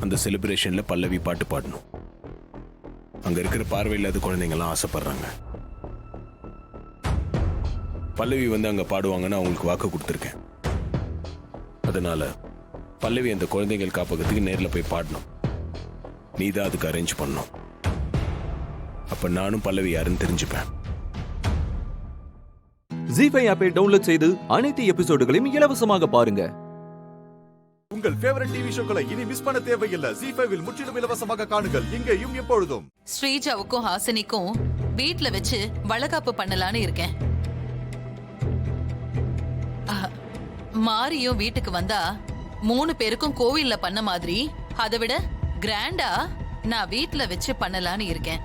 அந்த செலிப்ரேஷன்ல பல்லவி பாட்டு பாடணும். அங்க இருக்கிற பார்வையில்லாத குழந்தைங்கலாம் ஆசைப்படுறாங்க. பல்லவி வந்து அங்க பாடுவாங்கன்னு அவங்களுக்கு வாக்கு கொடுத்துருக்கேன். அதனால பல்லவி அந்த குழந்தைகள் காப்பகத்துக்கு நேர்ல போய் பாடணும். நீ தான் அதுக்கு அரேஞ்ச் பண்ணணும். அப்ப நானும் பல்லவி யாருன்னு தெரிஞ்சுப்பேன். ஜீஃபை ஆப்பை டவுன்லோட் செய்து அனைத்து எபிசோடுகளையும் இலவசமாக பாருங்க. உங்கள் ஃபேவரட் டிவி ஷோக்களை இனி மிஸ் பண்ண தேவையில்லை. ஜீ5ல் முற்றிலும் இலவசமாக காணுங்கள், இங்கேயும் எப்பொழுதும். ஸ்ரீஜாவுக்கும் ஹாசினிக்கும் வீட்ல வச்சு வளகாப்பு பண்ணலான்னு இருக்கேன். மாரியும் வீட்டுக்கு வந்தா 3 பேருக்கும் கோவில்ல பண்ண மாதிரி அதை விட கிராண்டா நான் வீட்ல வச்சு பண்ணலான்னு இருக்கேன்.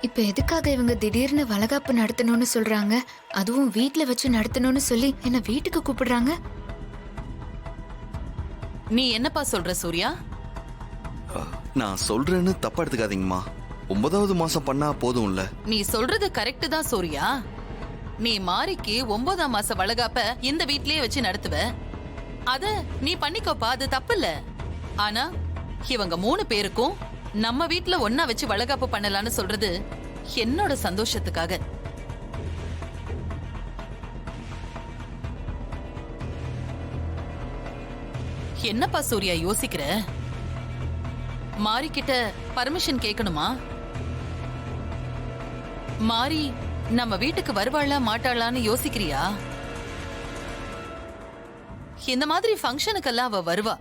இப்ப எதுக்காக இவங்க திடீர்னு வளகாப்பு நடத்தணும்னு சொல்றாங்க? அதுவும் வீட்ல வச்சு நடத்தணும்னு சொல்லி என்ன வீட்டுக்கு கூப்பிடுறாங்க. நீ என்னப்பா சொல்ற சூர்யா? நான் சொல்றேன்னு தப்பா எடுத்துக்காதீங்கம்மா. 9வது மாசம் பண்ணா போதும்ல. நீ சொல்றது கரெக்ட் தான் சூர்யா. நீ மாரிக்கு 9ஆம் மாச வளகாப்ப இந்த வீட்லயே வச்சு நடத்துவ. அத நீ பண்ணிக்கோப்பா, அது தப்பு இல்ல. ஆனா இவங்க 3 பேருக்கும் நம்ம வீட்ல ஒன்னா வச்சு வளகாப்பு பண்ணலான்னு சொல்றது என்னோட சந்தோஷத்துக்காக. என்னப்பா சூர்யா யோசிக்கிற? மாரி கிட்ட பர்மிஷன் கேட்கணுமா? மாரி நம்ம வீட்டுக்கு வருவாளா மாட்டாளான்னு யோசிக்கிறியா? இந்த மாதிரி ஃபங்க்ஷனுக்கெல்லாம் அவ வருவா.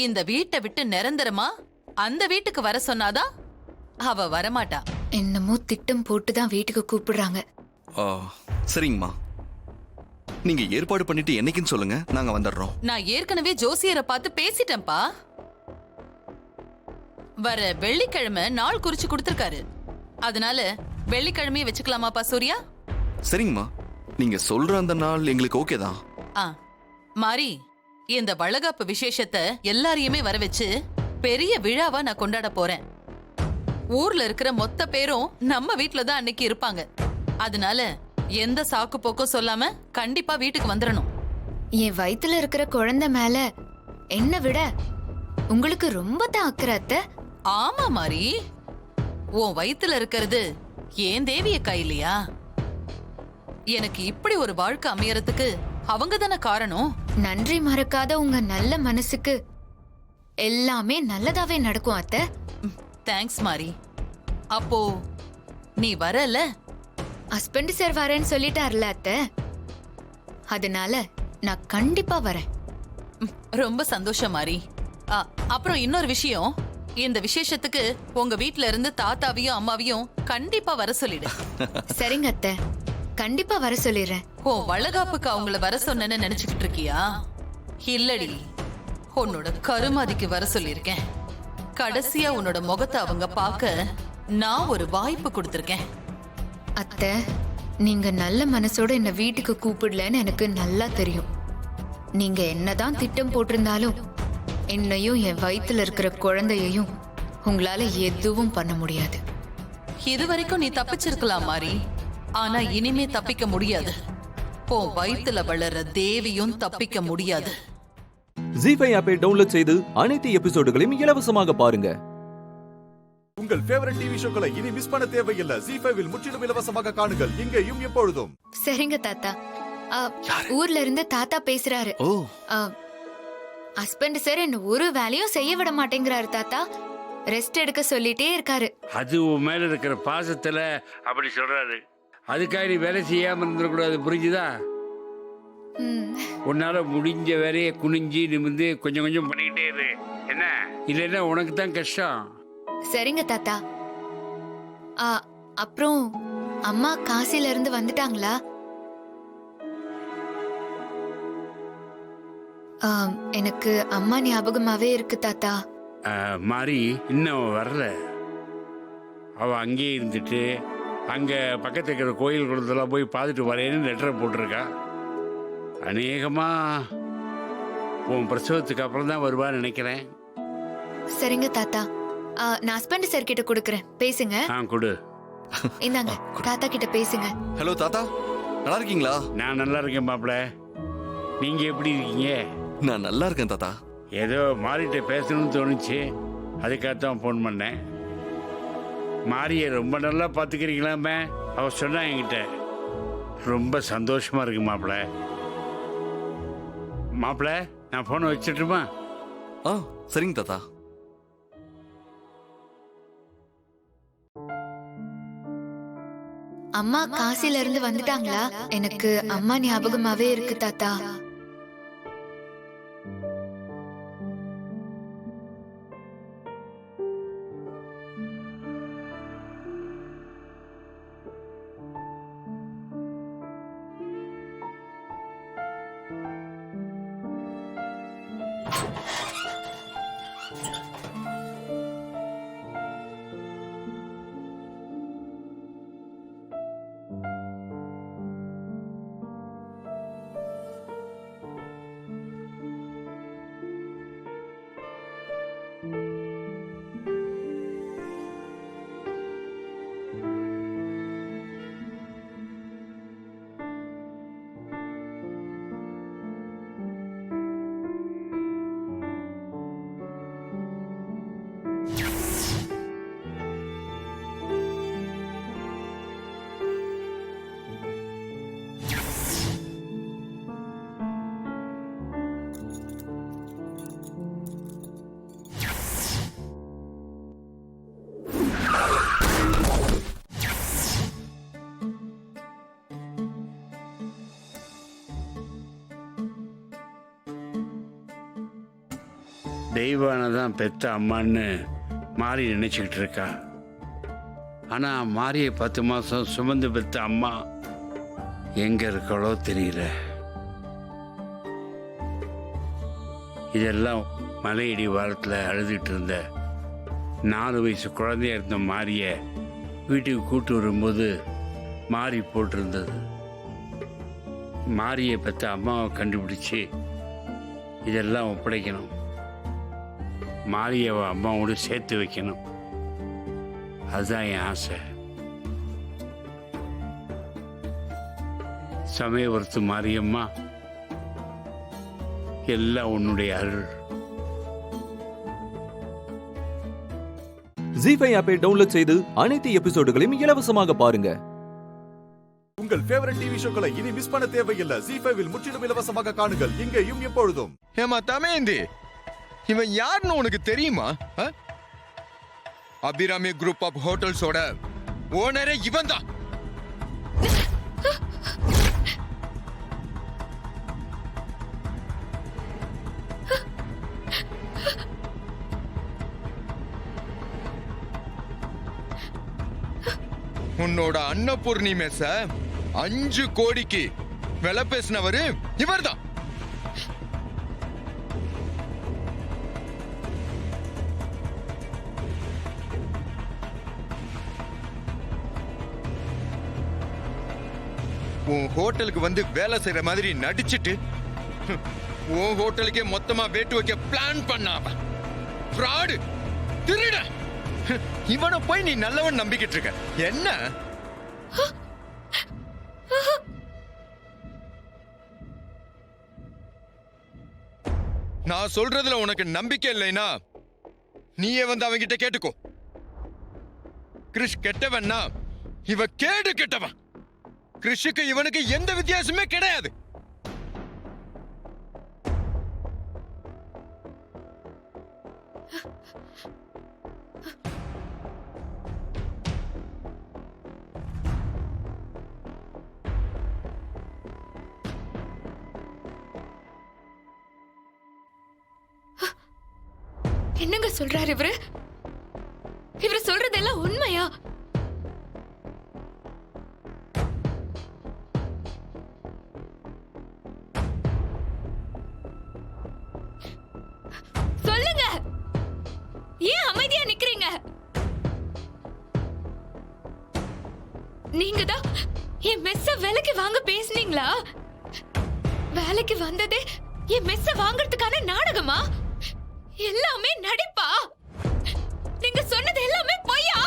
இந்த வீட்டை விட்டு நிரந்தரமா அந்த வீட்டுக்கு வர சொன்னாதான் அவ வரமாட்டா. என்னமோ திட்டம் போட்டுதான் வீட்டுக்கு கூப்பிடுறாங்க. சரிங்கம்மா, நீங்க ஏற்பாடு பண்ணிட்டு என்னைக்குன்னு சொல்லுங்க, நாங்க வந்துடுறோம். நான் ஏற்கனவே ஜோசியரை பார்த்து பேசிட்டேன்பா. வர வெள்ளிக்கிழமை நாள் குறிச்சு கொடுத்திருக்காரு. அதனால வெள்ளிக்கிழமையே வச்சுக்கலாமாப்பா சூர்யா? சரிங்கம்மா, நீங்க சொல்ற அந்த நாள் எங்களுக்கு ஓகே தான். மாரி, இந்த வளகாப்பு விசேஷத்தை எல்லாரையுமே வர வச்சு பெரிய விழாவா நான் கொண்டாட போறேன். ஊர்ல இருக்கிற மொத்த பேரும் நம்ம வீட்ல தான் அன்னைக்கு இருப்பாங்க. அதனால எந்த சாக்கு போக்கும் சொல்லாம கண்டிப்பா வீட்டுக்கு வந்துடணும். என் வயித்துல இருக்கிற குழந்தை மேல என்ன விட உங்களுக்கு ரொம்ப தான் அக்கறை அத்தை. ஆமா மாரி, உன் வயித்துல இருக்கிறது ஏன் தேவிய கையிலையா? எனக்கு இப்படி ஒரு வாழ்க்கை அமையறதுக்கு அவங்க தானே காரணம். நன்றி மறக்காத உங்க நல்ல மனசுக்கு எல்லாமே நல்லதாவே நடக்கும் அத்தை. தேங்க்ஸ் மாரி. அப்போ நீ வரல? ஹஸ்பண்ட் சார் வரேன்னு சொல்லிட்டார்ல அத்தை, அதனால நான் கண்டிப்பா வரேன். ரொம்ப சந்தோஷம் மாறி. அப்புறம் இன்னொரு விஷயம், இந்த விசேஷத்துக்கு உங்க வீட்ல இருந்து தாத்தாவையும் அம்மாவையும் கண்டிப்பா வர சொல்லிடு. சரிங்க அத்தை, கண்டிப்பா வர சொல்லிடுறேன். ஓ, வளகாப்புக்கு அவங்கள வர சொன்னேன்னு நினைச்சுக்கிட்டு இருக்கியா? இல்லடி, உன்னோட கருமாதிக்கு வர சொல்லியிருக்கேன். கடைசியா உன்னோட முகத்தை அவங்க பார்க்க நான் ஒரு வாய்ப்பு கொடுத்திருக்கேன். அத்தை, நீங்க நல்ல மனசோட என்ன வீட்டுக்கு கூப்பிடலன்னு எனக்கு நல்லா தெரியும். நீங்க என்னதான் திட்டம் போட்டிருந்தாலும் என்னையும் என் வயித்துல இருக்கிற குழந்தையையும் உங்களால எதுவும் பண்ண முடியாது. இது வரைக்கும் நீ தப்பிச்சிருக்கலாம் மாறி, ஆனா இனிமே தப்பிக்க முடியாது. உன் வயித்துல வளர தேவியும் தப்பிக்க முடியாது. ஜீஃபை ஆப்பை டவுன்லோட் செய்து அனைத்து எபிசோடுகளையும் இலவசமாக பாருங்க. உங்கள் ஃபேவரட் டிவி ஷோக்களை இனி மிஸ் பண்ண தேவையில்லை. ஜீஃபைவில் முற்றிலும் இலவசமாக காணுங்கள், இங்கேயும் எப்பொழுதும். சரிங்க தாத்தா. ஊர்ல இருந்து தாத்தா பேசுறாரு. ஹஸ்பண்ட் சார் என்ன ஒரு வேலையும் செய்ய விட மாட்டேங்கிறாரு தாத்தா. ரெஸ்ட் எடுக்க சொல்லிட்டே இருக்காரு. அது உன் மேல இருக்கிற பாசத்துல அப்படி சொல்றாரு. அதுக்காக நீ வேலை செய்யாம இருந்துடக்கூடாது, புரிஞ்சுதா? உன்னால முடிஞ்ச வேலையை குனிஞ்சு நிமிந்து கொஞ்சம் கொஞ்சம் பண்ணிக்கிட்டே இரு. என்ன இல்லைன்னா உனக்கு தான் கஷ்டம். சரிங்க தாத்தா. அப்புறம் அம்மா காசில இருந்து வந்துட்டாங்களா? எனக்கு அம்மா ஞாபகமாவே இருக்கு தாத்தா. மாறி இன்னும் வரல. அவ அங்கேயே இருந்துட்டு அங்க பக்கத்துல இருக்கிற கோயில் குளத்தெல்லாம் போய் பார்த்துட்டு வரேன்னு லெட்டரை போட்டிருக்கா. அநேகமா உன் பிரசவத்துக்கு அப்புறம் தான் வருவான்னு நினைக்கிறேன். சரிங்க தாத்தா, நான் ஹஸ்பண்ட் சார் கிட்ட கொடுக்கறேன், பேசுங்க. கொடு. இந்தாங்க, தாத்தா கிட்ட பேசுங்க. ஹலோ தாத்தா, நல்லா இருக்கீங்களா? நான் நல்லா இருக்கேன் மாப்ள. நீங்க எப்படி இருக்கீங்க? நான் நல்லா இருக்கேன் தாத்தா. ஏதோ மாறிட்ட பேசணும்னு தோணுச்சு, அதுக்காகத்தான் ஃபோன் பண்ணேன். மாரியை ரொம்ப நல்லா பார்த்துக்கிறீங்களாமே அவ சொன்னா என்கிட்ட. ரொம்ப சந்தோஷமா இருக்கு மாப்பிள்ள. மாப்பிள்ள, நான் போனை வச்சிட்டுமா? சரிங்க தாத்தா. அம்மா காசில இருந்து வந்துட்டாங்களா? எனக்கு அம்மா ஞாபகமாவே இருக்கு தாத்தா. தெய்வானதான் பெத்த அம்மான்னு மாறி நினைச்சுக்கிட்டு இருக்கா. ஆனா மாரியை 10 மாசம் சுமந்து பெத்த அம்மா எங்க இருக்காளோ தெரியல. இதெல்லாம் மலையடி வாரத்தில் அழுதுட்டு இருந்த 4 வயசு குழந்தையா இருந்த மாரிய வீட்டுக்கு கூட்டு வரும்போது மாறி போட்டிருந்தது. மாரியை பெற்ற அம்மாவை கண்டுபிடிச்சு இதெல்லாம் ஒப்படைக்கணும். மாரியை அம்மாவோடு சேர்த்து வைக்கணும். அதுதான் என் ஆசை. சமயபுரத்து மாரியம்மா, எல்லாம் உன்னுடைய அருள். ஜீஃபை ஆப்பை டவுன்லோட் செய்து அனைத்து எபிசோடுகளையும் இலவசமாக பாருங்க. உங்கள் ஃபேவரட் டிவி ஷோக்களை இனி மிஸ் பண்ண தேவையில்லை. ஜீஃபைவில் முற்றிலும் இலவசமாக காணுங்கள், இங்கேயும் எப்பொழுதும். ஏமா தமேந்தி, இவன் யாருன்னு உனக்கு தெரியுமா? அபிராமி குரூப் ஆஃப் ஹோட்டல்ஸோட ஓனரே இவன் தான். உன்னோட அன்னபூர்ணி மெஸ்ஸ 5 கோடிக்கு விலை பேசினவரு இவர்தான். உன் ஹோட்டலுக்கு வந்து வேலை செய்யற மாதிரி நடிச்சிட்டு உன் ஹோட்டலுக்கே மொத்தமா வேட்டு வைக்க பிளான் பண்ணாவ ஃப்ராடு, திருட. இவனை போய் நீ நல்லவன் நம்பிக்கிட்டு இருக்க. என்ன நான் சொல்றதுல உனக்கு நம்பிக்கை இல்லைனா நீயே வந்து அவங்கிட்ட கேட்டுக்கோ. கிறிஷ் கெட்டவன்னா இவ கேடு கெட்டவன். கிறிஷுக்கு இவனுக்கு எந்த வித்தியாசமே கிடையாது. என்னங்க சொல்றாரு இவரு? இவரு சொல்றதெல்லாம் உண்மையா? சொல்லுங்க, ஏன் அமைதியா நிக்கிறீங்க? நீங்க தான் என் மெஸ்ஸ வேலைக்கு வாங்க பேசுனீங்களா? வேலைக்கு வந்ததே என் மெஸ்ஸ வாங்குறதுக்கான நாடகமா? எல்லாமே நடிப்பா? நீங்க சொன்னது எல்லாமே பொய்யா?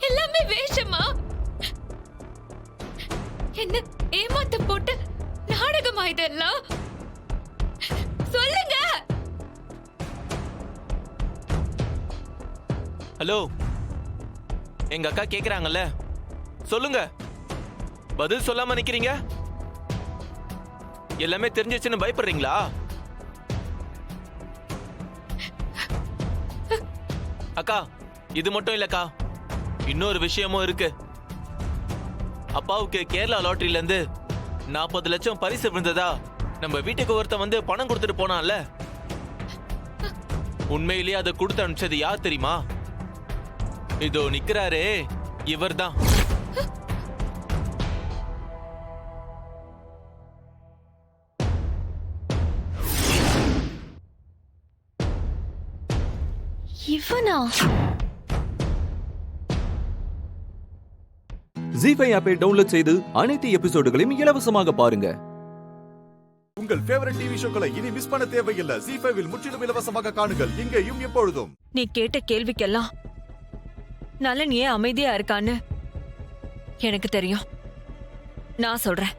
எல்லாமே வேஷமா? என்ன ஏமாத்த போட்டு நாடகமா இதெல்லாம்? சொல்லுங்க. ஹலோ, எங்க அக்கா கேக்குறாங்கல்ல, சொல்லுங்க. பதில் சொல்லாம நிக்கிறீங்க. எல்லாமே தெரிஞ்சிச்சுன்னு பயப்படுறீங்களா? அக்கா, இது மட்டும் இல்லக்கா, இன்னொரு விஷயமும் இருக்கு. அப்பாவுக்கு கேரளா லாட்டரியில இருந்து 40 லட்சம் பரிசு விழுந்ததா நம்ம வீட்டுக்கு ஒருத்தன் வந்து பணம் கொடுத்துட்டு போனான்ல, உண்மையிலேயே அதை கொடுத்து அனுப்பிச்சது யார் தெரியுமா? இதோ நிக்கிறாரே, இவர்தான். இவனா? ஜீஃபை ஆப்பை டவுன்லோட் செய்து அனைத்து எபிசோடுகளையும் இலவசமாக பாருங்க. உங்கள் ஃபேவரட் டிவி ஷோக்களை இனி மிஸ் பண்ண தேவையில்லை. ஜீஃபைவில் முற்றிலும் இலவசமாக காணுங்கள், இங்கேயும் எப்பொழுதும். நீ கேட்ட கேள்விக்கெல்லாம் நலன் ஏன் அமைதியா இருக்கான்னு எனக்கு தெரியும். நான் சொல்றேன்.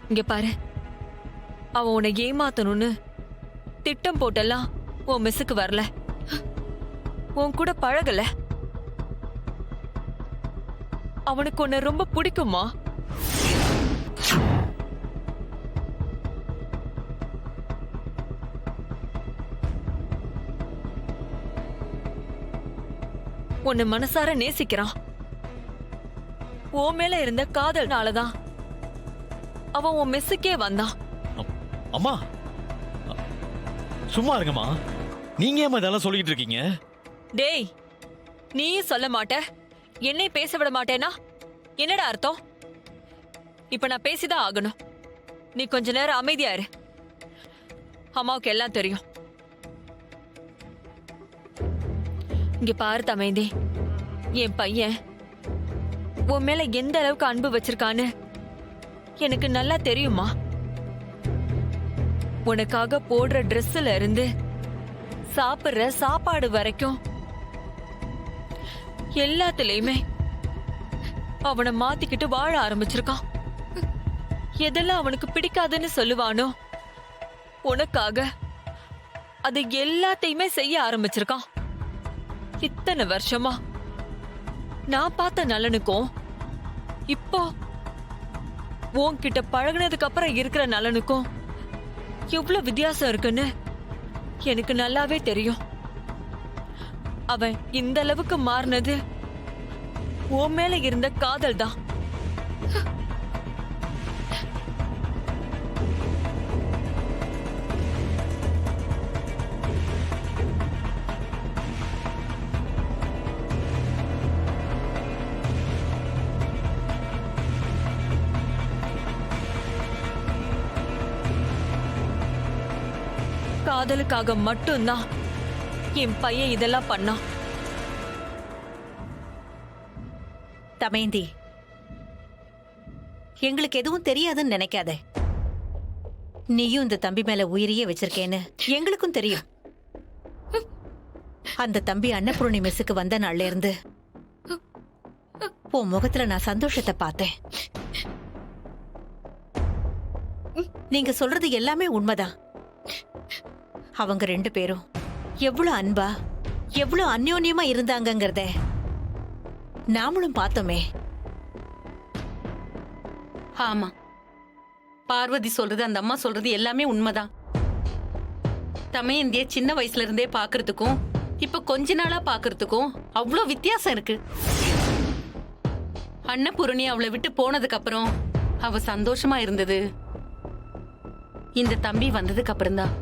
இங்க பாரு, அவன் உன்னை ஏமாத்தணும்னு திட்டம் போட்டெல்லாம் உன் மிஸ்ஸுக்கு வரல, உன் கூட பழகல. அவனுக்கு உன்னை ரொம்ப பிடிக்குமா? உன்னை மனசார நேசிக்கிறான். உன் மேல இருந்த காதல்னாலதான் அவன் உன் மெஸ்ஸுக்கே வந்தான். அம்மா சும்மா இருங்கம்மா, நீங்க ஏமா இதெல்லாம் சொல்லிட்டு இருக்கீங்க? டேய், நீயும் சொல்ல மாட்ட, என்னை பேச விட மாட்டேனா? என்னடா அர்த்தம்? இப்ப நான் பேசிதான் ஆகணும். நீ கொஞ்ச நேரம் அமைதியா இரு. அம்மாவுக்கு எல்லாம் தெரியும். இங்க பாரு தமைந்தி, என் பையன் உன் மேல எந்த அளவுக்கு அன்பு வச்சிருக்கான்னு எனக்கு நல்லா தெரியுமா. உனக்காக போடுற ட்ரெஸ்ல இருந்து சாப்பிடுற சாப்பாடு வரைக்கும் எல்லாத்துலயுமே அவனை மாத்திக்கிட்டு வாழ ஆரம்பிச்சிருக்கான். எதெல்லாம் அவனுக்கு பிடிக்காதுன்னு சொல்லுவானோ உனக்காக அது எல்லாத்தையுமே செய்ய ஆரம்பிச்சிருக்கான். இத்தனை வருஷமா நான் பார்த்த நலனுக்கும் இப்போ உன்கிட்ட பழகுனதுக்கு அப்புறம் இருக்கிற நலனுக்கும் எவ்வளவு வித்தியாசம் இருக்குன்னு எனக்கு நல்லாவே தெரியும். அவன் இந்த அளவுக்கு மாறினது உன் மேல இருந்த காதல் தான். காதலுக்காக மட்டும்தான் என் பையன் இதெல்லாம் பண்ணான். தமேந்தி, எங்களுக்கு எதுவும் தெரியாதுன்னு நினைக்காத. நீயும் இந்த தம்பி மேல உயிரையே வச்சிருக்கேன்னு எங்களுக்கும் தெரியும். அந்த தம்பி அன்னபூர்ணி மெஸ்ஸுக்கு வந்த நாள்ல இருந்து உன் முகத்துல நான் சந்தோஷத்தை பார்த்தேன். நீங்க சொல்றது எல்லாமே உண்மைதான். அவங்க 2 பேரும் எவ்வளவு அன்பா எவ்வளவு அந்யோன்யமா இருந்தாங்கங்கிறத நாமளும் பார்த்தோமே. ஆமா, பார்வதி சொல்றது, அந்த அம்மா சொல்றது எல்லாமே உண்மைதான். தமையந்திய சின்ன வயசுல இருந்தே பாக்குறதுக்கும் இப்ப கொஞ்ச நாளா பாக்குறதுக்கும் அவ்வளோ வித்தியாசம் இருக்கு. அன்னபூரணி அவளை விட்டு போனதுக்கு அப்புறம் அவ சந்தோஷமா இருந்தது இந்த தம்பி வந்ததுக்கு அப்புறம் தான்.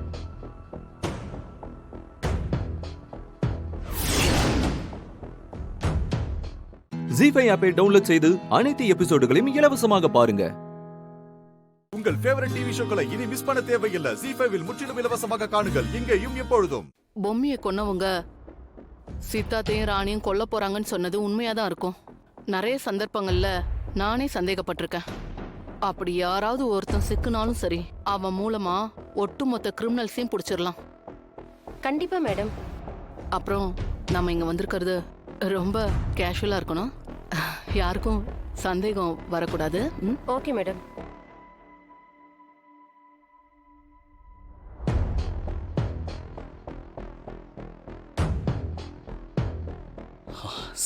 ஜீஃபை ஆப்பை டவுன்லோட் செய்து அனைத்து எபிசோடுகளையும் இலவசமாக பாருங்க. உங்கள் ஃபேவரட் டிவி ஷோக்களை இனி மிஸ் பண்ண தேவையில்லை. ஜீஃபைவில் முற்றிலும் இலவசமாக காணுங்கள், இங்கேயும் எப்பொழுதும். பொம்மையை கொன்னவங்க சீதாத்தையும் ராணியும் கொல்ல போறாங்கன்னு சொன்னது உண்மையாதான் இருக்கும். நிறைய சந்தர்ப்பங்கள்ல நானே சந்தேகப்பட்டிருக்கேன். அப்படி யாராவது ஒருத்தன் சிக்குனாலும் சரி, அவன் மூலமா ஒட்டுமொத்த கிரிமினல்ஸையும் பிடிச்சிடலாம். கண்டிப்பா மேடம். அப்புறம் நம்ம இங்க வந்திருக்கிறது ரொம்ப கேஷுவலா இருக்கணும். யாருக்கும் சந்தேகம் வரக்கூடாது. Okay madam.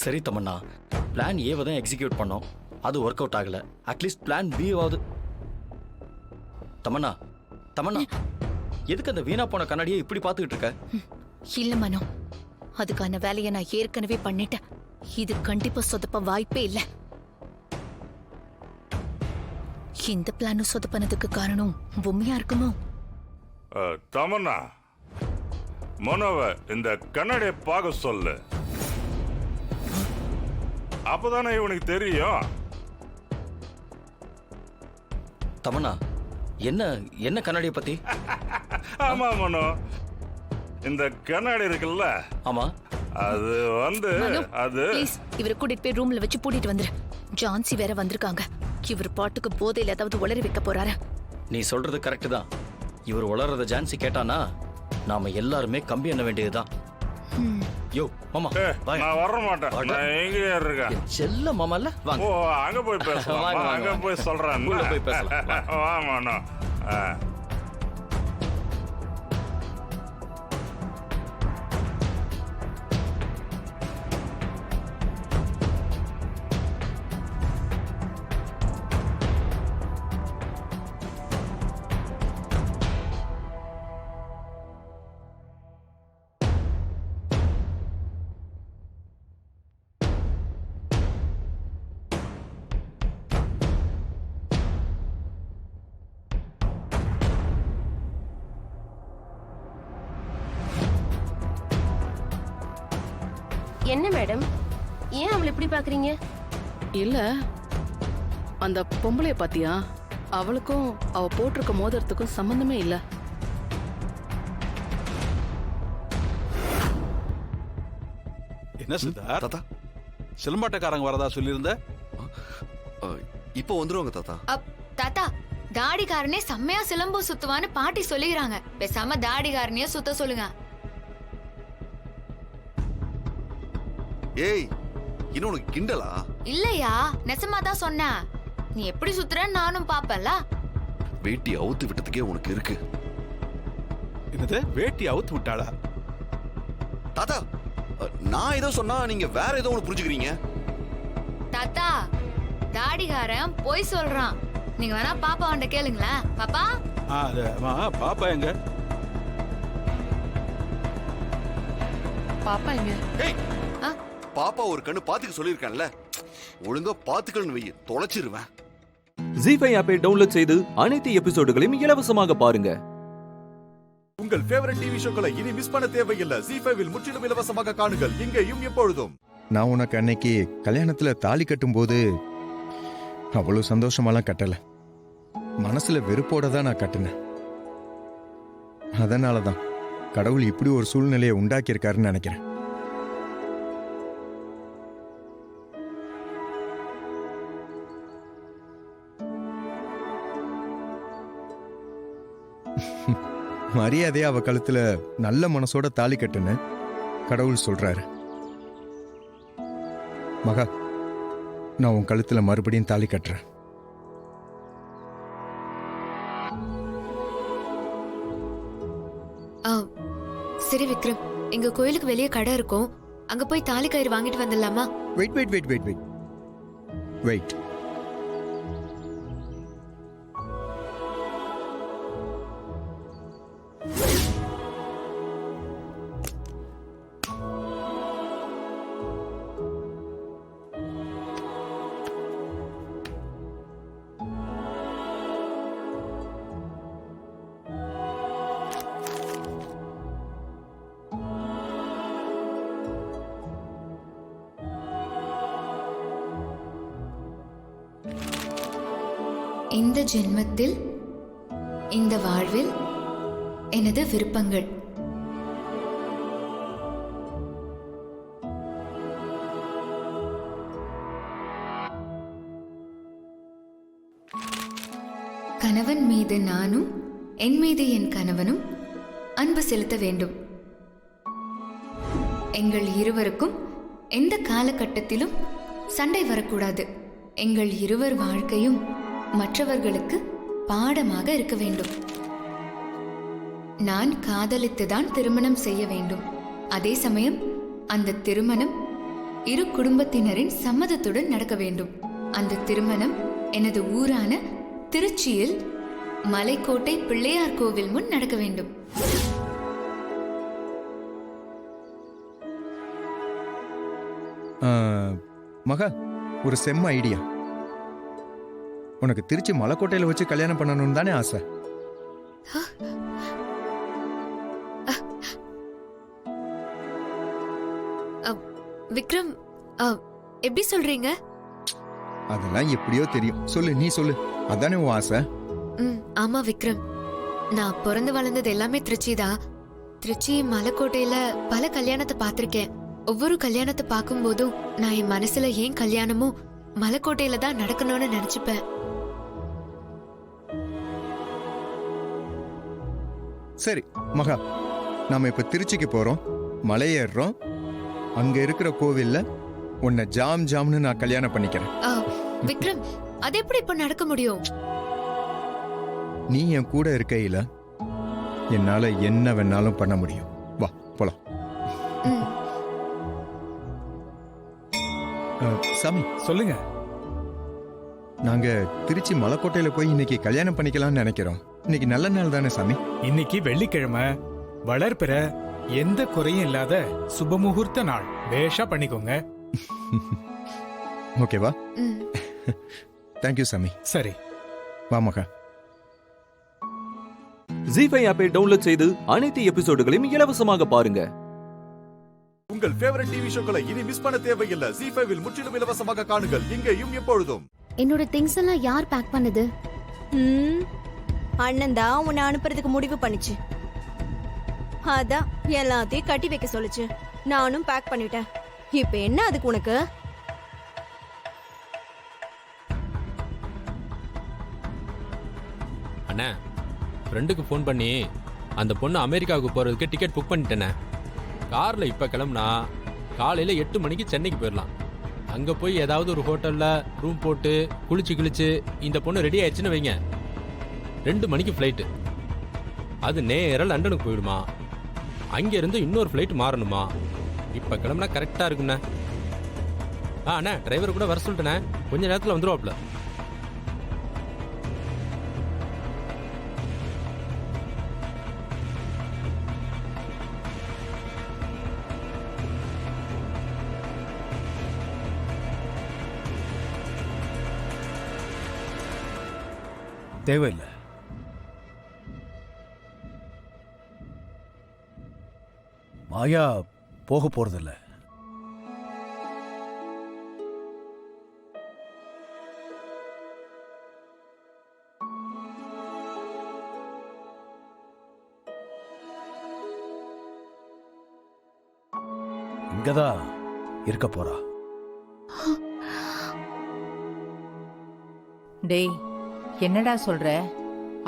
சரி தமன்னா, பிளான் ஏவை தான் எக்ஸிக்யூட் பண்ணோம். அது ஒர்க் அவுட் ஆகல. அட்லீஸ்ட் பிளான் பியாவது. தமன்னா தமன்னா, எதுக்கு அந்த வீணா போன கண்ணாடியை இப்படி பார்த்துக்கிட்டு இருக்க? இல்ல மனோ, அதுக்கான வேலையை நான் ஏற்கனவே பண்ணிட்டேன். இது கண்டிப்பா சொதப்ப வாய்ப்பே இல்லை. இந்த பிளானும் சொதப்பனதுக்கு காரணம் பொம்மையா இருக்குமோ? தமன்னா, மனோவை இந்த கண்ணாடியை பார்க்க சொல்லு. அப்பதானே இவனுக்கு தெரியும். தமன்னா, என்ன என்ன கண்ணாடியை பத்தி? ஆமா மனோ, இந்த கண்ணாடி இருக்குல்ல. ஆமா, அது வந்து அது இவரை கூட்டிட்டு போய் ரூம்ல வச்சு பூட்டிட்டு வந்துரு. ஜான்சி வேற வந்திருக்காங்க. இவர் பாட்டுக்கு போதையில ஏதாவது உளறி வைக்க போறாரு. நீ சொல்றது கரெக்ட் தான். இவர் உளறத ஜான்சி கேட்டானா நாம எல்லாருமே கம்பி எண்ண வேண்டியதுதான். யோ மாமா, நான் வர மாட்டேன். நான் எங்கேயே இருக்கேன். செல்ல மாமா இல்ல, வாங்க. ஓ, அங்க போய் பேசலாம். அங்க போய் சொல்றேன். உள்ள போய் பேசலாம். வா மனோ. என்ன மேடம், ஏன் அவளை இப்படி பாக்குறீங்க? இல்ல, அந்த பொம்பளைய பாத்தியா? அவளுக்கும் அவ போட்டிருக்க மோதிரத்துக்கும் சம்பந்தமே இல்ல. என்ன சித்தார் தாத்தா, சிலம்பாட்டக்காரங்க வரதா சொல்லியிருந்த? இப்போ வந்துருவாங்க தாத்தா. தாத்தா, தாடிக்காரனே செம்மையா சிலம்பு சுத்துவான்னு பாட்டி சொல்லிக்கிறாங்க. பேசாம தாடிக்காரனையே சுத்த சொல்லுங்க. ஏய், இன்னும் உனக்கு கிண்டலா? இல்லையா, நெசமா தான் சொன்னேன். நீ எப்படி சுத்துறன்னு நானும் பாப்பல. வேட்டி அவுத்து விட்டதுக்கே உனக்கு இருக்கு. என்னது, வேட்டி அவுத்து விட்டாளா? தாத்தா, நான் ஏதோ சொன்னா நீங்க வேற ஏதோ ஒண்ணு புரிஞ்சுக்கிறீங்க. தாத்தா, தாடிகாரன் போய் சொல்றான். நீங்க வேணா பாப்பா வண்ட கேளுங்களேன். பாப்பா, பாப்பா எங்க? பாப்பா எங்க? பாப்பா ஒரு கண்ணு பாத்துக்க சொல்லிருக்கான்ல, ஒழுங்கா பாத்துக்கன்னு வை, தொலைச்சிருவேன். ஜீஃபை ஆப்பை டவுன்லோட் செய்து அனைத்து எபிசோடுகளையும் இலவசமாக பாருங்க. உங்கள் ஃபேவரட் டிவி ஷோக்களை இனி மிஸ் பண்ண தேவையில்லை. ஜீஃபைவில் முற்றிலும் இலவசமாக காணுங்கள், இங்கேயும் எப்பொழுதும். நான் உனக்கு அன்னைக்கு கல்யாணத்துல தாலி கட்டும்போது அவ்வளவு சந்தோஷமாலாம் கட்டல. மனசுல வெறுப்போட தான் நான் கட்டினேன். அதனாலதான் கடவுள் இப்படி ஒரு சூழ்நிலையை உண்டாக்கியிருக்காருன்னு நினைக்கிறேன். மரியாதையா அவ கழுத்துல நல்ல மனசோட தாலி கட்டுன்னு கடவுள் சொல்றாரு. மகா, நான் உன் கழுத்துல மறுபடியும் தாலி கட்டுறேன். சரி விக்ரம், எங்க கோயிலுக்கு வெளியே கடை இருக்கும், அங்க போய் தாலி கயிறு வாங்கிட்டு வந்துடலாமா? Wait wait wait wait wait wait. இந்த ஜென்மத்தில் இந்த வாழ்வில் எனது விருப்பங்கள். கணவன் மீது நானும், என் மீது என் கணவனும் அன்பு செலுத்த வேண்டும். எங்கள் இருவருக்கும் எந்த காலகட்டத்திலும் சண்டை வரக்கூடாது. எங்கள் இருவர் வாழ்க்கையும் மற்றவர்களுக்கு பாடமாக இருக்க வேண்டும். நான் காதலித்துதான் திருமணம் செய்ய வேண்டும். அதே சமயம் அந்த திருமணம் இரு குடும்பத்தினரின் சம்மதத்துடன் நடக்க வேண்டும். அந்த திருமணம் எனது ஊரான திருச்சியில் மலைக்கோட்டை பிள்ளையார் கோவில் முன் நடக்க வேண்டும். மகா, ஒரு செம்ம ஐடியா. உனக்கு திருச்சி மலைக்கோட்டையில வச்சு கல்யாணம் பண்ணணும்னு தானே ஆசை? விக்ரம், எப்படி சொல்றீங்க? அதெல்லாம் எப்படியோ தெரியும். சொல்லு, நீ சொல்லு. அதானே உன் ஆசை? ஆமா விக்ரம், நான் பிறந்து வளர்ந்தது எல்லாமே திருச்சி தான். திருச்சி மலைக்கோட்டையில பல கல்யாணத்தை பார்த்திருக்கேன். ஒவ்வொரு கல்யாணத்தை பார்க்கும் போதும் நான் என் மனசுல ஏன் கல்யாணமும் மலைக்கோட்டையில தான் நடக்கணும்னு நினைச்சுப்பேன். சரி மகா, நாம இப்ப திருச்சிக்கு போறோம், மலையேறோம். அங்க இருக்கிற கோவில்ல உன்னை ஜாம் ஜாம்னு நான் கல்யாணம் பண்ணிக்கிறேன். விக்ரம், அது எப்படி இப்ப நடக்க முடியும்? நீ என் கூட இருக்கையில என்னால என்ன வேணாலும் பண்ண முடியும். வா போலாம். சாமி சொல்லுங்க. நாங்க திருச்சி மலைக்கோட்டையில போய் இன்னைக்கு கல்யாணம் பண்ணிக்கலாம்னு நினைக்கிறோம். இன்னைக்கு நல்ல நாள் தானே சாமி? இன்னைக்கு வெள்ளிக்கிழமை, வளர்பிற, எந்த குறையும் இல்லாத சுபமுகூர்த்த நாள். பேஷா பண்ணிக்கோங்க. ஓகேவா? தேங்க்யூ சாமி. சரி வா மகா. ஜீஃபை ஆப்பை டவுன்லோட் செய்து அனைத்து எபிசோடுகளையும் இலவசமாக பாருங்க. உங்கள் ஃபேவரட் டிவி ஷோக்களை இனி மிஸ் பண்ண தேவையில்லை. ஜீஃபைவில் முற்றிலும் இலவசமாக காணுங்கள், இங்கேயும் எப்பொழுதும். என்னோட திங்ஸ் எல்லாம் யார் பேக் பண்ணது? அண்ணன் தான் உன்னை அனுப்புறதுக்கு முடிவு பண்ணிச்சு. அதான் எல்லாத்தையும் கட்டி வைக்க சொல்லுச்சு. நானும் பேக் பண்ணிட்டேன். இப்ப என்ன அதுக்கு உனக்கு? அண்ணா, ஃப்ரெண்டுக்கு ஃபோன் பண்ணி அந்த பொண்ணு அமெரிக்காவுக்கு போகிறதுக்கு டிக்கெட் புக் பண்ணிட்டேனே. காரில் இப்போ கிளம்புனா காலையில் 8 மணிக்கு சென்னைக்கு போயிடலாம். அங்கே போய் ஏதாவது ஒரு ஹோட்டலில் ரூம் போட்டு குளிச்சு இந்த பொண்ணு ரெடி ஆயிடுச்சுன்னு வைங்க, 2 மணிக்கு ஃப்ளைட்டு. அது நேராக லண்டனுக்கு போயிடுமா. அங்கேருந்து இன்னொரு ஃப்ளைட் மாறணுமா. இப்போ கிளம்புனா கரெக்டாக இருக்குண்ணே. அண்ணா, டிரைவர் கூட வர சொல்லிட்டேண்ணே, கொஞ்சம் நேரத்தில் வந்துடுவாப்ல. தேவையில்லை. மாயா போக போறதில்ல. இங்கதான் இருக்க போறா. டேய், என்னடா சொல்ற?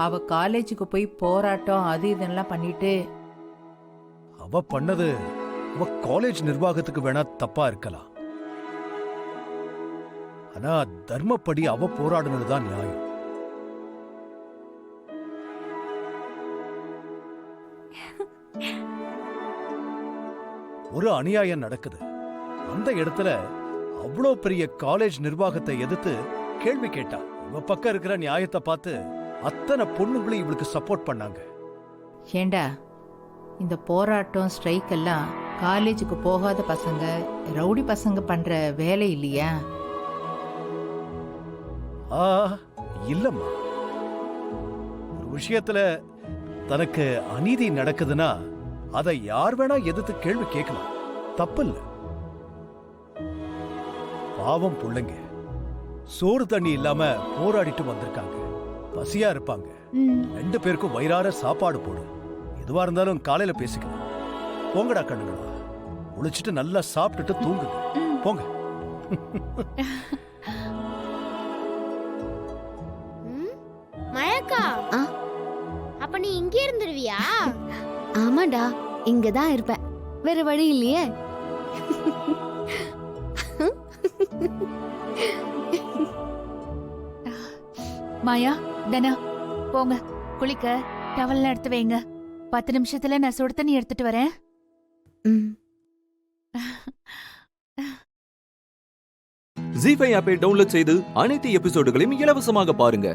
அவ காலேஜுக்கு போய் போராட்டம் அது இதெல்லாம் பண்ணிட்டு அவ பண்ணது அவ காலேஜ் நிர்வாகத்துக்கு வேணா தப்பா இருக்கலாம். ஆனா தர்மப்படி அவ போராடுனதுதான் நியாயம். ஒரு அநியாயம் நடக்குது. அந்த இடத்துல அவ்வளோ பெரிய காலேஜ் நிர்வாகத்தை எதிர்த்து கேள்வி கேட்டா. இவ பக்கம் இருக்கிற நியாயத்தை பார்த்து அத்தனை பொண்ணுங்களும் இவளுக்கு சப்போர்ட் பண்ணாங்க. ஏண்டா, இந்த போராட்டம் ஸ்ட்ரைக் எல்லாம் காலேஜுக்கு போகாத பசங்க, ரவுடி பசங்க பண்ற வேலை இல்லையா? இல்லம்மா, ஒரு விஷயத்துல தனக்கு அநீதி நடக்குதுன்னா அதை யார் வேணா எதிர்த்து கேள்வி கேட்கலாம், தப்பு இல்ல. பாவம் பிள்ளைங்க சோறு தண்ணி இல்லாம போராடிட்டு வந்திருக்காங்க. பசியா இருப்பாங்க. 2 பேருக்கும் வயிறார சாப்பாடு போடும். எதுவா இருந்தாலும் காலையில பேசிக்கலாம். போங்கடா கண்ணுங்களா, உழைச்சிட்டு நல்லா சாப்பிட்டுட்டு தூங்குங்க. போங்க. மழக்கா, அப்ப நீ இங்கே இருந்துருவியா? ஆமாடா, இங்கதான் இருப்பேன். வேற வழி இல்லையே. மாயா, தனா, போங்க குளிக்க டவல்லாம் எடுத்து வைங்க. 10 நிமிஷத்துல நான் சுடு தண்ணி எடுத்துட்டு வரேன். ஜீ5 ஆப்பை டவுன்லோட் செய்து அனைத்து எபிசோடுகளையும் இலவசமாக பாருங்க.